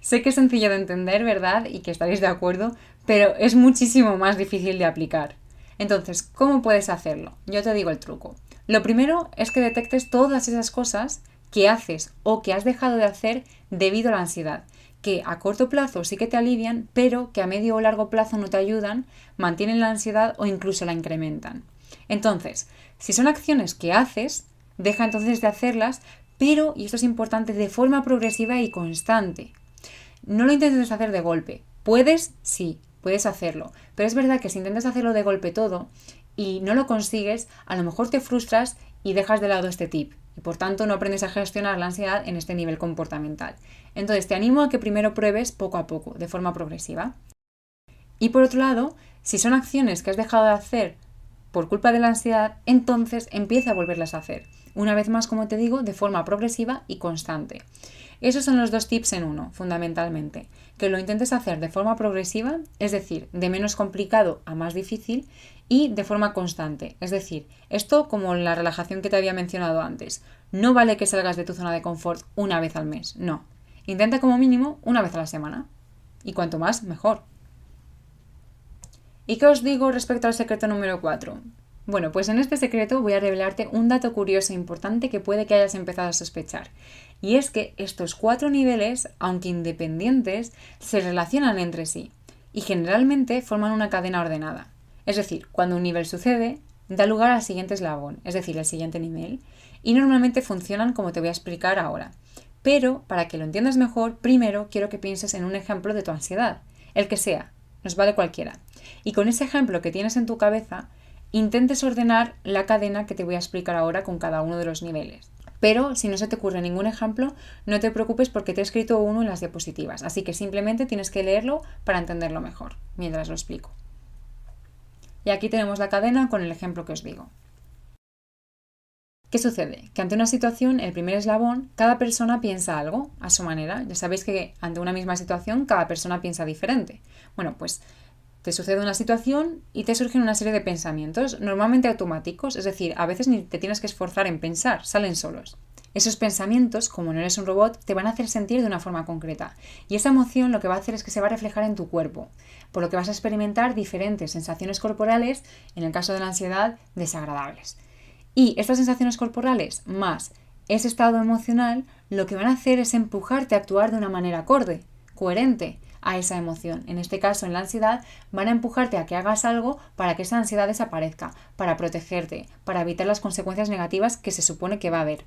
Sé que es sencillo de entender, ¿verdad? Y que estaréis de acuerdo, pero es muchísimo más difícil de aplicar. Entonces, ¿cómo puedes hacerlo? Yo te digo el truco. Lo primero es que detectes todas esas cosas que haces o que has dejado de hacer debido a la ansiedad, que a corto plazo sí que te alivian, pero que a medio o largo plazo no te ayudan, mantienen la ansiedad o incluso la incrementan. Entonces, si son acciones que haces, deja entonces de hacerlas, pero, y esto es importante, de forma progresiva y constante. No lo intentes hacer de golpe. ¿Puedes? Sí, puedes hacerlo. Pero es verdad que si intentas hacerlo de golpe todo y no lo consigues, a lo mejor te frustras y dejas de lado este tip. Y por tanto no aprendes a gestionar la ansiedad en este nivel comportamental. Entonces te animo a que primero pruebes poco a poco, de forma progresiva. Y por otro lado, si son acciones que has dejado de hacer por culpa de la ansiedad, entonces empieza a volverlas a hacer. Una vez más, como te digo, de forma progresiva y constante. Esos son los dos tips en uno, fundamentalmente. Que lo intentes hacer de forma progresiva, es decir, de menos complicado a más difícil, y de forma constante. Es decir, esto como la relajación que te había mencionado antes. No vale que salgas de tu zona de confort una vez al mes, no. Intenta como mínimo una vez a la semana. Y cuanto más, mejor. ¿Y qué os digo respecto al secreto número 4? Bueno, pues en este secreto voy a revelarte un dato curioso e importante que puede que hayas empezado a sospechar. Y es que estos 4 niveles, aunque independientes, se relacionan entre sí y generalmente forman una cadena ordenada. Es decir, cuando un nivel sucede, da lugar al siguiente eslabón, es decir, el siguiente nivel, y normalmente funcionan como te voy a explicar ahora. Pero, para que lo entiendas mejor, primero quiero que pienses en un ejemplo de tu ansiedad, el que sea, nos vale cualquiera. Y con ese ejemplo que tienes en tu cabeza, intentes ordenar la cadena que te voy a explicar ahora con cada uno de los niveles. Pero si no se te ocurre ningún ejemplo, no te preocupes porque te he escrito uno en las diapositivas, así que simplemente tienes que leerlo para entenderlo mejor, mientras lo explico. Y aquí tenemos la cadena con el ejemplo que os digo. ¿Qué sucede? Que ante una situación, el primer eslabón, cada persona piensa algo a su manera. Ya sabéis que ante una misma situación, cada persona piensa diferente. Bueno, pues te sucede una situación y te surgen una serie de pensamientos, normalmente automáticos, es decir, a veces ni te tienes que esforzar en pensar, salen solos. Esos pensamientos, como no eres un robot, te van a hacer sentir de una forma concreta. Y esa emoción lo que va a hacer es que se va a reflejar en tu cuerpo, por lo que vas a experimentar diferentes sensaciones corporales, en el caso de la ansiedad, desagradables. Y estas sensaciones corporales más ese estado emocional lo que van a hacer es empujarte a actuar de una manera acorde, coherente a esa emoción. En este caso, en la ansiedad, van a empujarte a que hagas algo para que esa ansiedad desaparezca, para protegerte, para evitar las consecuencias negativas que se supone que va a haber.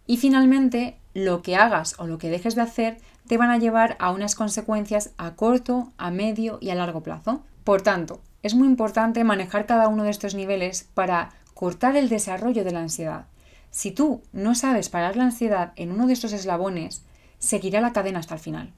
Y finalmente, lo que hagas o lo que dejes de hacer te van a llevar a unas consecuencias a corto, a medio y a largo plazo. Por tanto, es muy importante manejar cada uno de estos niveles para cortar el desarrollo de la ansiedad. Si tú no sabes parar la ansiedad en uno de estos eslabones, seguirá la cadena hasta el final.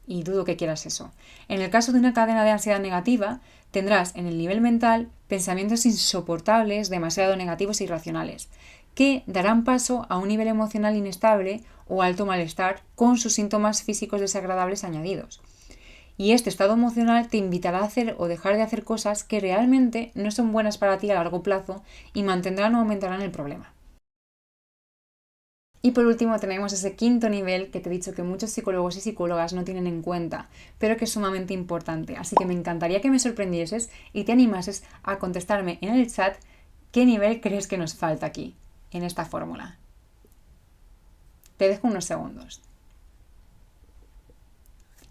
Y dudo que quieras eso. En el caso de una cadena de ansiedad negativa, tendrás en el nivel mental pensamientos insoportables, demasiado negativos e irracionales, que darán paso a un nivel emocional inestable o alto malestar con sus síntomas físicos desagradables añadidos. Y este estado emocional te invitará a hacer o dejar de hacer cosas que realmente no son buenas para ti a largo plazo y mantendrán o aumentarán el problema. Y por último tenemos ese quinto nivel que te he dicho que muchos psicólogos y psicólogas no tienen en cuenta, pero que es sumamente importante. Así que me encantaría que me sorprendieses y te animases a contestarme en el chat qué nivel crees que nos falta aquí, en esta fórmula. Te dejo unos segundos.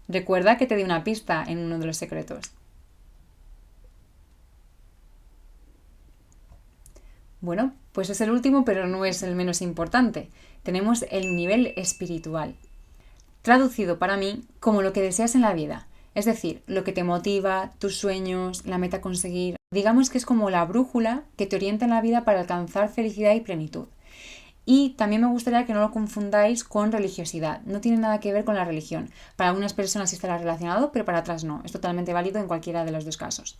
Recuerda que te di una pista en uno de los secretos. Bueno, pues es el último, pero no es el menos importante. Tenemos el nivel espiritual, traducido para mí como lo que deseas en la vida, es decir, lo que te motiva, tus sueños, la meta a conseguir. Digamos que es como la brújula que te orienta en la vida para alcanzar felicidad y plenitud. Y también me gustaría que no lo confundáis con religiosidad. No tiene nada que ver con la religión. Para algunas personas sí estará relacionado, pero para otras no. Es totalmente válido en cualquiera de los dos casos.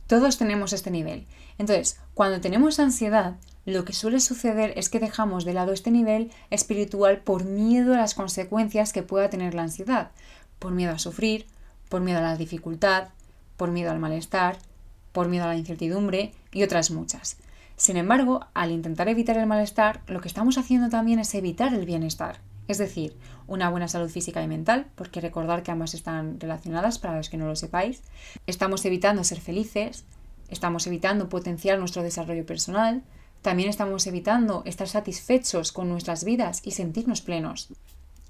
Todos tenemos este nivel. Entonces, cuando tenemos ansiedad, lo que suele suceder es que dejamos de lado este nivel espiritual por miedo a las consecuencias que pueda tener la ansiedad. Por miedo a sufrir, por miedo a la dificultad, por miedo al malestar, por miedo a la incertidumbre y otras muchas. Sin embargo, al intentar evitar el malestar, lo que estamos haciendo también es evitar el bienestar. Es decir, una buena salud física y mental, porque recordar que ambas están relacionadas para los que no lo sepáis. Estamos evitando ser felices, estamos evitando potenciar nuestro desarrollo personal, también estamos evitando estar satisfechos con nuestras vidas y sentirnos plenos.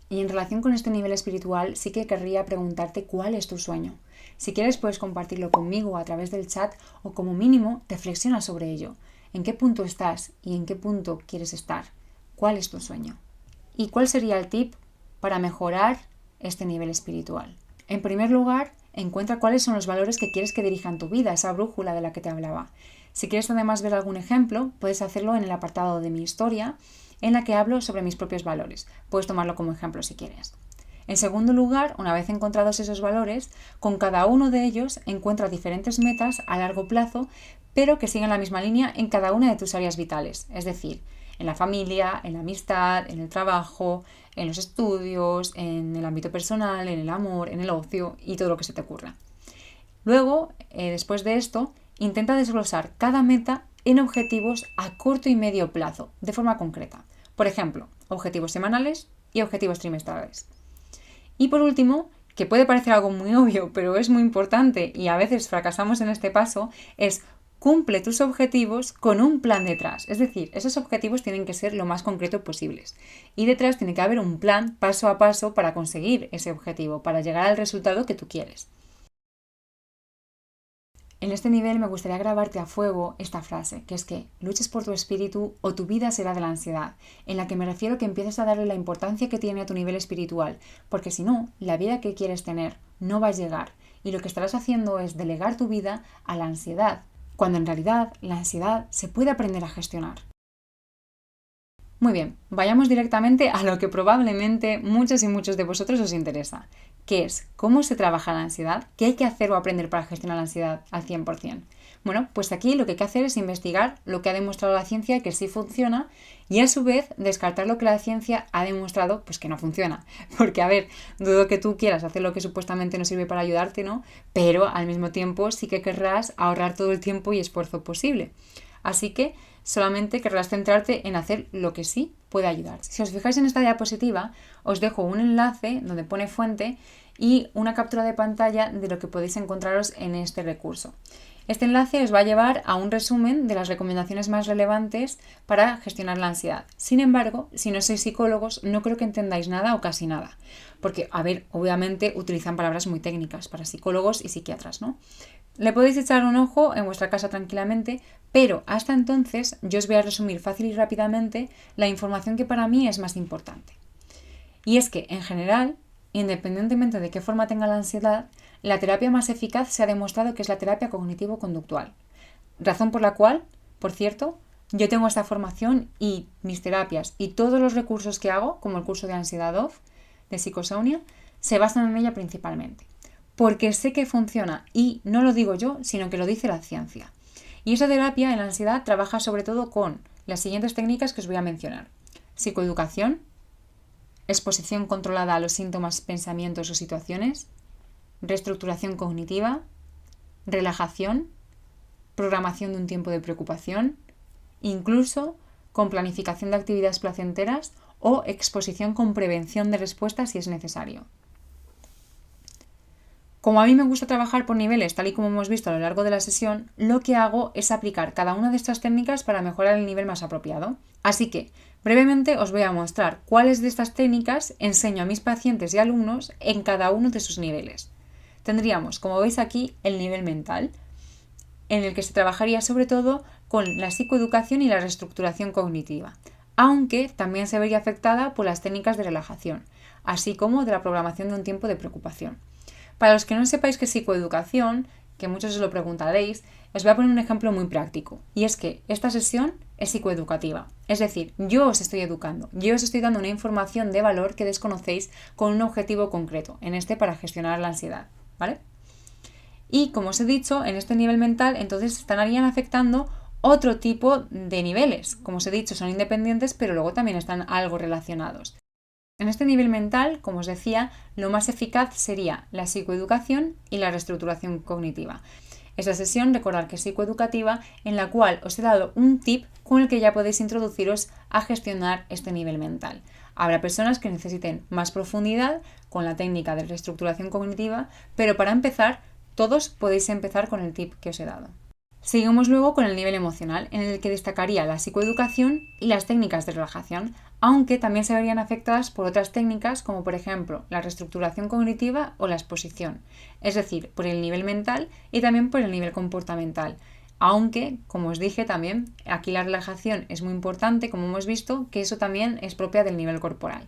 Y en relación con este nivel espiritual, sí que querría preguntarte cuál es tu sueño. Si quieres puedes compartirlo conmigo a través del chat o como mínimo reflexiona sobre ello. ¿En qué punto estás y en qué punto quieres estar? ¿Cuál es tu sueño? ¿Y cuál sería el tip para mejorar este nivel espiritual? En primer lugar, encuentra cuáles son los valores que quieres que dirijan tu vida, esa brújula de la que te hablaba. Si quieres además ver algún ejemplo, puedes hacerlo en el apartado de mi historia, en la que hablo sobre mis propios valores. Puedes tomarlo como ejemplo si quieres. En segundo lugar, una vez encontrados esos valores, con cada uno de ellos encuentra diferentes metas a largo plazo, pero que sigan la misma línea en cada una de tus áreas vitales. Es decir, en la familia, en la amistad, en el trabajo, en los estudios, en el ámbito personal, en el amor, en el ocio y todo lo que se te ocurra. Luego, después de esto, intenta desglosar cada meta en objetivos a corto y medio plazo, de forma concreta. Por ejemplo, objetivos semanales y objetivos trimestrales. Y por último, que puede parecer algo muy obvio, pero es muy importante y a veces fracasamos en este paso, es cumple tus objetivos con un plan detrás. Es decir, esos objetivos tienen que ser lo más concretos posibles. Y detrás tiene que haber un plan paso a paso para conseguir ese objetivo, para llegar al resultado que tú quieres. En este nivel me gustaría grabarte a fuego esta frase, que es que luches por tu espíritu o tu vida será de la ansiedad, en la que me refiero que empieces a darle la importancia que tiene a tu nivel espiritual, porque si no, la vida que quieres tener no va a llegar y lo que estarás haciendo es delegar tu vida a la ansiedad, cuando en realidad la ansiedad se puede aprender a gestionar. Muy bien, vayamos directamente a lo que probablemente muchos y muchos de vosotros os interesa, que es cómo se trabaja la ansiedad, qué hay que hacer o aprender para gestionar la ansiedad al 100%. Bueno, pues aquí lo que hay que hacer es investigar lo que ha demostrado la ciencia que sí funciona y a su vez descartar lo que la ciencia ha demostrado pues que no funciona. Porque a ver, dudo que tú quieras hacer lo que supuestamente no sirve para ayudarte, ¿no? Pero al mismo tiempo sí que querrás ahorrar todo el tiempo y esfuerzo posible. Así que solamente querrás centrarte en hacer lo que sí puede ayudar. Si os fijáis en esta diapositiva, os dejo un enlace donde pone fuente y una captura de pantalla de lo que podéis encontraros en este recurso. Este enlace os va a llevar a un resumen de las recomendaciones más relevantes para gestionar la ansiedad. Sin embargo, si no sois psicólogos, no creo que entendáis nada o casi nada. Porque, a ver, obviamente utilizan palabras muy técnicas para psicólogos y psiquiatras, ¿no? Le podéis echar un ojo en vuestra casa tranquilamente, pero hasta entonces yo os voy a resumir fácil y rápidamente la información que para mí es más importante. Y es que, en general, independientemente de qué forma tenga la ansiedad, la terapia más eficaz se ha demostrado que es la terapia cognitivo-conductual. Razón por la cual, por cierto, yo tengo esta formación y mis terapias y todos los recursos que hago, como el curso de ansiedad OFF, de psicosomnia, se basan en ella principalmente. Porque sé que funciona y no lo digo yo, sino que lo dice la ciencia. Y esa terapia en la ansiedad trabaja sobre todo con las siguientes técnicas que os voy a mencionar. Psicoeducación, exposición controlada a los síntomas, pensamientos o situaciones, reestructuración cognitiva, relajación, programación de un tiempo de preocupación, incluso con planificación de actividades placenteras o exposición con prevención de respuestas si es necesario. Como a mí me gusta trabajar por niveles, tal y como hemos visto a lo largo de la sesión, lo que hago es aplicar cada una de estas técnicas para mejorar el nivel más apropiado. Así que, brevemente os voy a mostrar cuáles de estas técnicas enseño a mis pacientes y alumnos en cada uno de sus niveles. Tendríamos, como veis aquí, el nivel mental, en el que se trabajaría sobre todo con la psicoeducación y la reestructuración cognitiva, aunque también se vería afectada por las técnicas de relajación, así como de la programación de un tiempo de preocupación. Para los que no sepáis qué es psicoeducación, que muchos os lo preguntaréis, os voy a poner un ejemplo muy práctico, y es que esta sesión es psicoeducativa, es decir, yo os estoy educando, yo os estoy dando una información de valor que desconocéis con un objetivo concreto, en este para gestionar la ansiedad, ¿vale? Y como os he dicho, en este nivel mental entonces estarían afectando otro tipo de niveles. Como os he dicho, son independientes, pero luego también están algo relacionados. En este nivel mental, como os decía, lo más eficaz sería la psicoeducación y la reestructuración cognitiva. Esta sesión, recordad que es psicoeducativa, en la cual os he dado un tip con el que ya podéis introduciros a gestionar este nivel mental. Habrá personas que necesiten más profundidad con la técnica de reestructuración cognitiva, pero para empezar, todos podéis empezar con el tip que os he dado. Seguimos luego con el nivel emocional, en el que destacaría la psicoeducación y las técnicas de relajación, aunque también se verían afectadas por otras técnicas como por ejemplo la reestructuración cognitiva o la exposición, es decir, por el nivel mental y también por el nivel comportamental. Aunque, como os dije también, aquí la relajación es muy importante, como hemos visto, que eso también es propia del nivel corporal.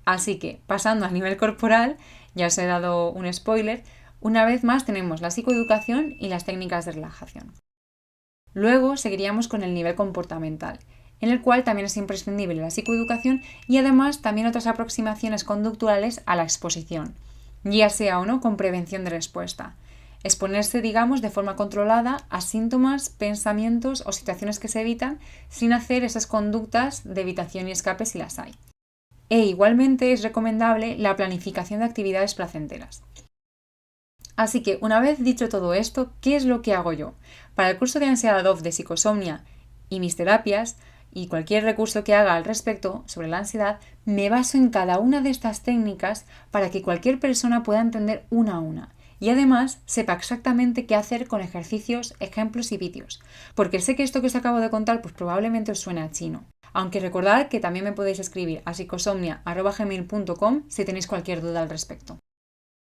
Así que, pasando al nivel corporal, ya os he dado un spoiler, una vez más tenemos la psicoeducación y las técnicas de relajación. Luego seguiríamos con el nivel comportamental, en el cual también es imprescindible la psicoeducación y además también otras aproximaciones conductuales a la exposición, ya sea o no con prevención de respuesta. Exponerse, digamos, de forma controlada a síntomas, pensamientos o situaciones que se evitan sin hacer esas conductas de evitación y escape si las hay. E igualmente es recomendable la planificación de actividades placenteras. Así que, una vez dicho todo esto, ¿qué es lo que hago yo? Para el curso de ansiedad OFF de psicosomnia y mis terapias, y cualquier recurso que haga al respecto sobre la ansiedad, me baso en cada una de estas técnicas para que cualquier persona pueda entender una a una. Y además sepa exactamente qué hacer con ejercicios, ejemplos y vídeos. Porque sé que esto que os acabo de contar pues probablemente os suene a chino. Aunque recordad que también me podéis escribir a psicosomnia@gmail.com si tenéis cualquier duda al respecto.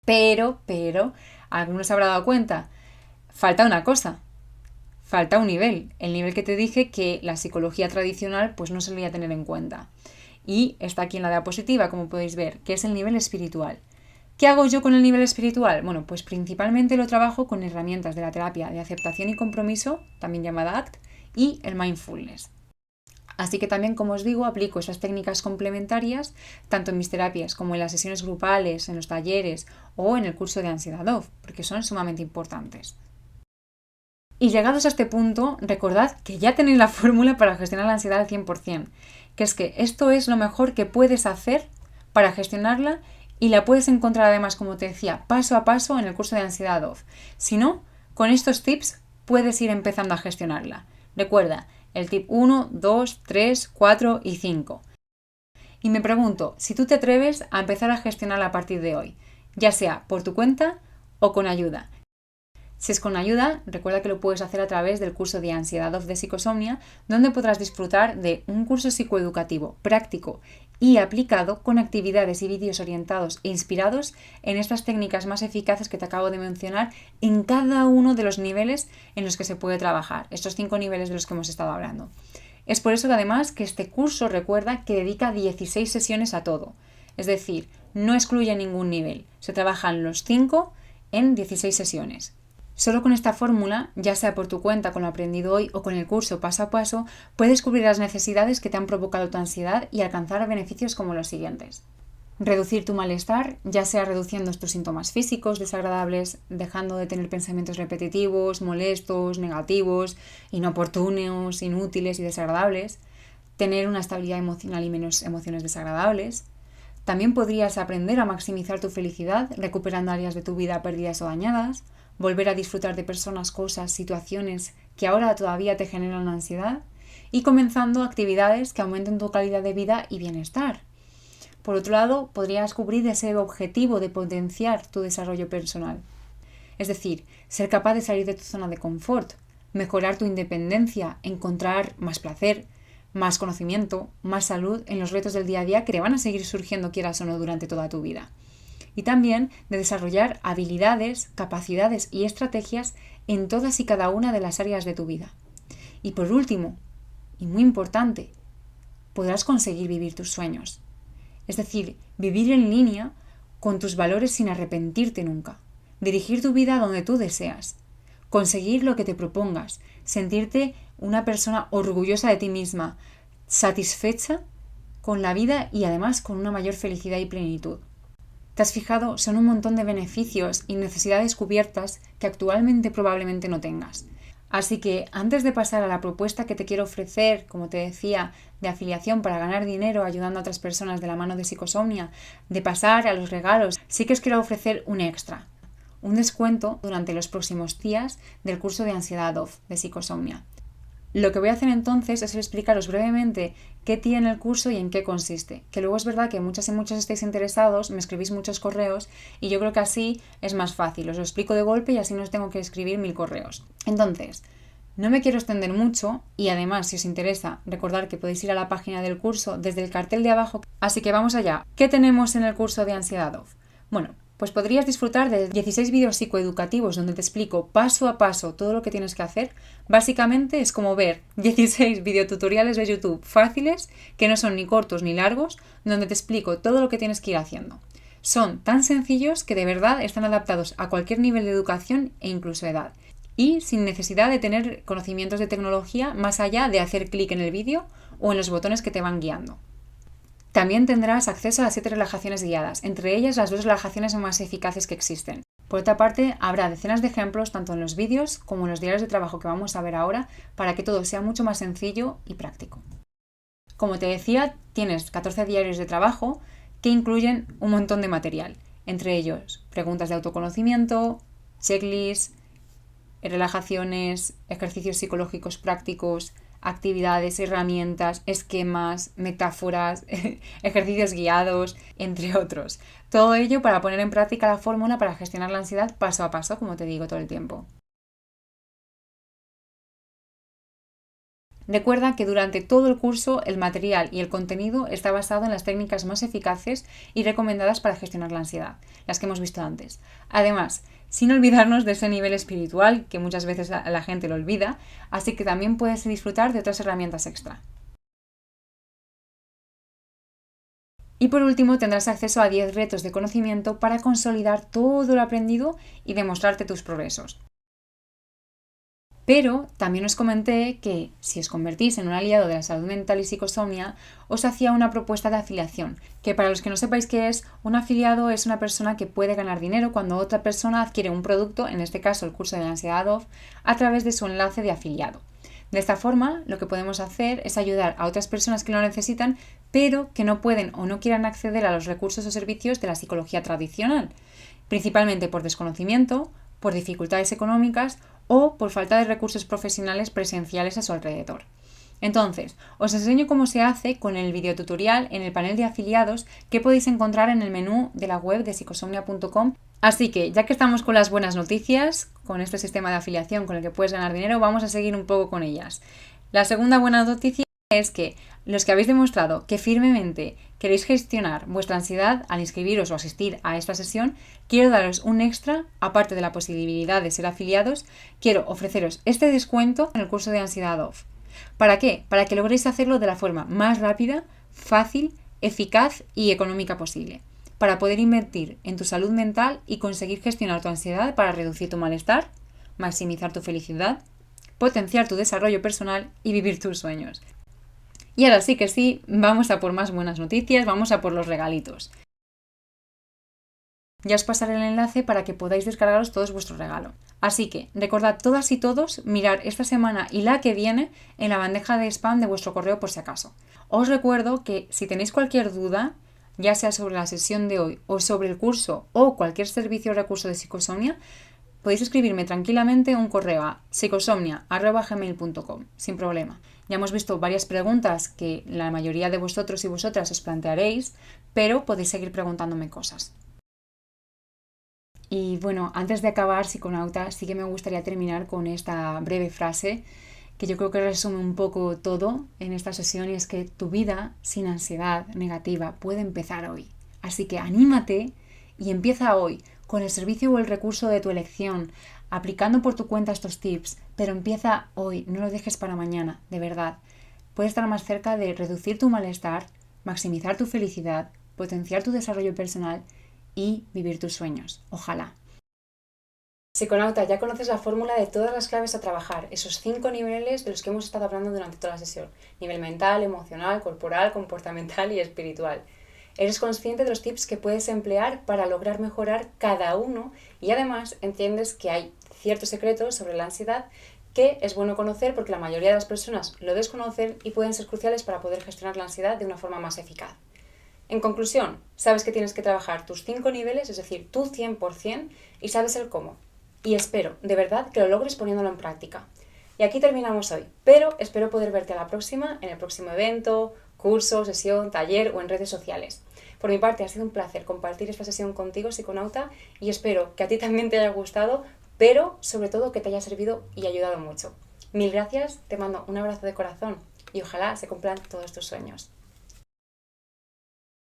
Pero, alguno se habrá dado cuenta, falta una cosa, falta un nivel, el nivel que te dije que la psicología tradicional pues no solía tener en cuenta. Y está aquí en la diapositiva, como podéis ver, que es el nivel espiritual. ¿Qué hago yo con el nivel espiritual? Bueno, pues principalmente lo trabajo con herramientas de la terapia de aceptación y compromiso, también llamada ACT, y el mindfulness. Así que también, como os digo, aplico esas técnicas complementarias tanto en mis terapias como en las sesiones grupales, en los talleres o en el curso de ansiedad OFF, porque son sumamente importantes. Y llegados a este punto, recordad que ya tenéis la fórmula para gestionar la ansiedad al 100%, que es que esto es lo mejor que puedes hacer para gestionarla y la puedes encontrar además, como te decía, paso a paso en el curso de ansiedad OFF. Si no, con estos tips puedes ir empezando a gestionarla. Recuerda, el tip 1, 2, 3, 4 y 5. Y me pregunto si tú te atreves a empezar a gestionarla a partir de hoy, ya sea por tu cuenta o con ayuda. Si es con ayuda, recuerda que lo puedes hacer a través del curso de ansiedad OFF de psicosomnia, donde podrás disfrutar de un curso psicoeducativo práctico y aplicado con actividades y vídeos orientados e inspirados en estas técnicas más eficaces que te acabo de mencionar en cada uno de los niveles en los que se puede trabajar, estos 5 niveles de los que hemos estado hablando. Es por eso que además que este curso recuerda que dedica 16 sesiones a todo, es decir, no excluye ningún nivel, se trabajan los 5 en 16 sesiones. Solo con esta fórmula, ya sea por tu cuenta con lo aprendido hoy o con el curso paso a paso, puedes cubrir las necesidades que te han provocado tu ansiedad y alcanzar beneficios como los siguientes. Reducir tu malestar, ya sea reduciendo tus síntomas físicos desagradables, dejando de tener pensamientos repetitivos, molestos, negativos, inoportunos, inútiles y desagradables. Tener una estabilidad emocional y menos emociones desagradables. También podrías aprender a maximizar tu felicidad, recuperando áreas de tu vida perdidas o dañadas, volver a disfrutar de personas, cosas, situaciones que ahora todavía te generan ansiedad y comenzando actividades que aumenten tu calidad de vida y bienestar. Por otro lado, podrías cubrir ese objetivo de potenciar tu desarrollo personal. Es decir, ser capaz de salir de tu zona de confort, mejorar tu independencia, encontrar más placer, más conocimiento, más salud en los retos del día a día que te van a seguir surgiendo quieras o no durante toda tu vida. Y también de desarrollar habilidades, capacidades y estrategias en todas y cada una de las áreas de tu vida. Y por último, y muy importante, podrás conseguir vivir tus sueños. Es decir, vivir en línea con tus valores sin arrepentirte nunca. Dirigir tu vida donde tú deseas. Conseguir lo que te propongas. Sentirte una persona orgullosa de ti misma, satisfecha con la vida y además con una mayor felicidad y plenitud. ¿Te has fijado? Son un montón de beneficios y necesidades cubiertas que actualmente probablemente no tengas. Así que antes de pasar a la propuesta que te quiero ofrecer, como te decía, de afiliación para ganar dinero ayudando a otras personas de la mano de Psicosomnia, de pasar a los regalos, sí que os quiero ofrecer un extra, un descuento durante los próximos días del curso de ansiedad off de Psicosomnia. Lo que voy a hacer entonces es explicaros brevemente qué tiene el curso y en qué consiste. Que luego es verdad que muchas y muchos estáis interesados, me escribís muchos correos y yo creo que así es más fácil. Os lo explico de golpe y así no os tengo que escribir 1000 correos. Entonces, no me quiero extender mucho y además, si os interesa, recordad que podéis ir a la página del curso desde el cartel de abajo. Así que vamos allá. ¿Qué tenemos en el curso de ansiedad off? Bueno, pues podrías disfrutar de 16 vídeos psicoeducativos donde te explico paso a paso todo lo que tienes que hacer. Básicamente es como ver 16 videotutoriales de YouTube fáciles, que no son ni cortos ni largos, donde te explico todo lo que tienes que ir haciendo. Son tan sencillos que de verdad están adaptados a cualquier nivel de educación e incluso edad. Y sin necesidad de tener conocimientos de tecnología más allá de hacer clic en el vídeo o en los botones que te van guiando. También tendrás acceso a 7 relajaciones guiadas, entre ellas las 2 relajaciones más eficaces que existen. Por otra parte, habrá decenas de ejemplos tanto en los vídeos como en los diarios de trabajo que vamos a ver ahora para que todo sea mucho más sencillo y práctico. Como te decía, tienes 14 diarios de trabajo que incluyen un montón de material, entre ellos preguntas de autoconocimiento, checklists, relajaciones, ejercicios psicológicos prácticos, actividades, herramientas, esquemas, metáforas, ejercicios guiados, entre otros. Todo ello para poner en práctica la fórmula para gestionar la ansiedad paso a paso, como te digo todo el tiempo. Recuerda que durante todo el curso el material y el contenido está basado en las técnicas más eficaces y recomendadas para gestionar la ansiedad, las que hemos visto antes. Además, sin olvidarnos de ese nivel espiritual que muchas veces la gente lo olvida, así que también puedes disfrutar de otras herramientas extra. Y por último tendrás acceso a 10 retos de conocimiento para consolidar todo lo aprendido y demostrarte tus progresos. Pero también os comenté que si os convertís en un aliado de la salud mental y Psicosomnia, os hacía una propuesta de afiliación, que para los que no sepáis qué es, un afiliado es una persona que puede ganar dinero cuando otra persona adquiere un producto, en este caso el curso de ansiedad off, a través de su enlace de afiliado. De esta forma, lo que podemos hacer es ayudar a otras personas que lo necesitan, pero que no pueden o no quieran acceder a los recursos o servicios de la psicología tradicional, principalmente por desconocimiento, por dificultades económicas o por falta de recursos profesionales presenciales a su alrededor. Entonces, os enseño cómo se hace con el videotutorial en el panel de afiliados que podéis encontrar en el menú de la web de psicosomnia.com. Así que, ya que estamos con las buenas noticias, con este sistema de afiliación con el que puedes ganar dinero, vamos a seguir un poco con ellas. La segunda buena noticia es que los que habéis demostrado que firmemente queréis gestionar vuestra ansiedad al inscribiros o asistir a esta sesión, quiero daros un extra, aparte de la posibilidad de ser afiliados, quiero ofreceros este descuento en el curso de ansiedad off. ¿Para qué? Para que logréis hacerlo de la forma más rápida, fácil, eficaz y económica posible, para poder invertir en tu salud mental y conseguir gestionar tu ansiedad para reducir tu malestar, maximizar tu felicidad, potenciar tu desarrollo personal y vivir tus sueños. Y ahora sí que sí, vamos a por más buenas noticias, vamos a por los regalitos. Ya os pasaré el enlace para que podáis descargaros todos vuestro regalo. Así que recordad todas y todos mirar esta semana y la que viene en la bandeja de spam de vuestro correo por si acaso. Os recuerdo que si tenéis cualquier duda, ya sea sobre la sesión de hoy o sobre el curso o cualquier servicio o recurso de psicosomnia, podéis escribirme tranquilamente un correo a psicosomnia@gmail.com, sin problema. Ya hemos visto varias preguntas que la mayoría de vosotros y vosotras os plantearéis, pero podéis seguir preguntándome cosas. Y bueno, antes de acabar, psiconauta, sí que me gustaría terminar con esta breve frase que yo creo que resume un poco todo en esta sesión, y es que tu vida sin ansiedad negativa puede empezar hoy. Así que anímate y empieza hoy con el servicio o el recurso de tu elección, aplicando por tu cuenta estos tips, pero empieza hoy, no lo dejes para mañana, de verdad. Puedes estar más cerca de reducir tu malestar, maximizar tu felicidad, potenciar tu desarrollo personal y vivir tus sueños. Ojalá. Psiconauta, ya conoces la fórmula de todas las claves a trabajar, esos 5 niveles de los que hemos estado hablando durante toda la sesión. Nivel mental, emocional, corporal, comportamental y espiritual. Eres consciente de los tips que puedes emplear para lograr mejorar cada uno, y además entiendes que hay ciertos secretos sobre la ansiedad que es bueno conocer porque la mayoría de las personas lo desconocen y pueden ser cruciales para poder gestionar la ansiedad de una forma más eficaz. En conclusión, sabes que tienes que trabajar tus 5 niveles, es decir, tu 100%, y sabes el cómo. Y espero, de verdad, que lo logres poniéndolo en práctica. Y aquí terminamos hoy, pero espero poder verte a la próxima, en el próximo evento, curso, sesión, taller o en redes sociales. Por mi parte, ha sido un placer compartir esta sesión contigo, psiconauta, y espero que a ti también te haya gustado, pero sobre todo que te haya servido y ayudado mucho. Mil gracias, te mando un abrazo de corazón y ojalá se cumplan todos tus sueños.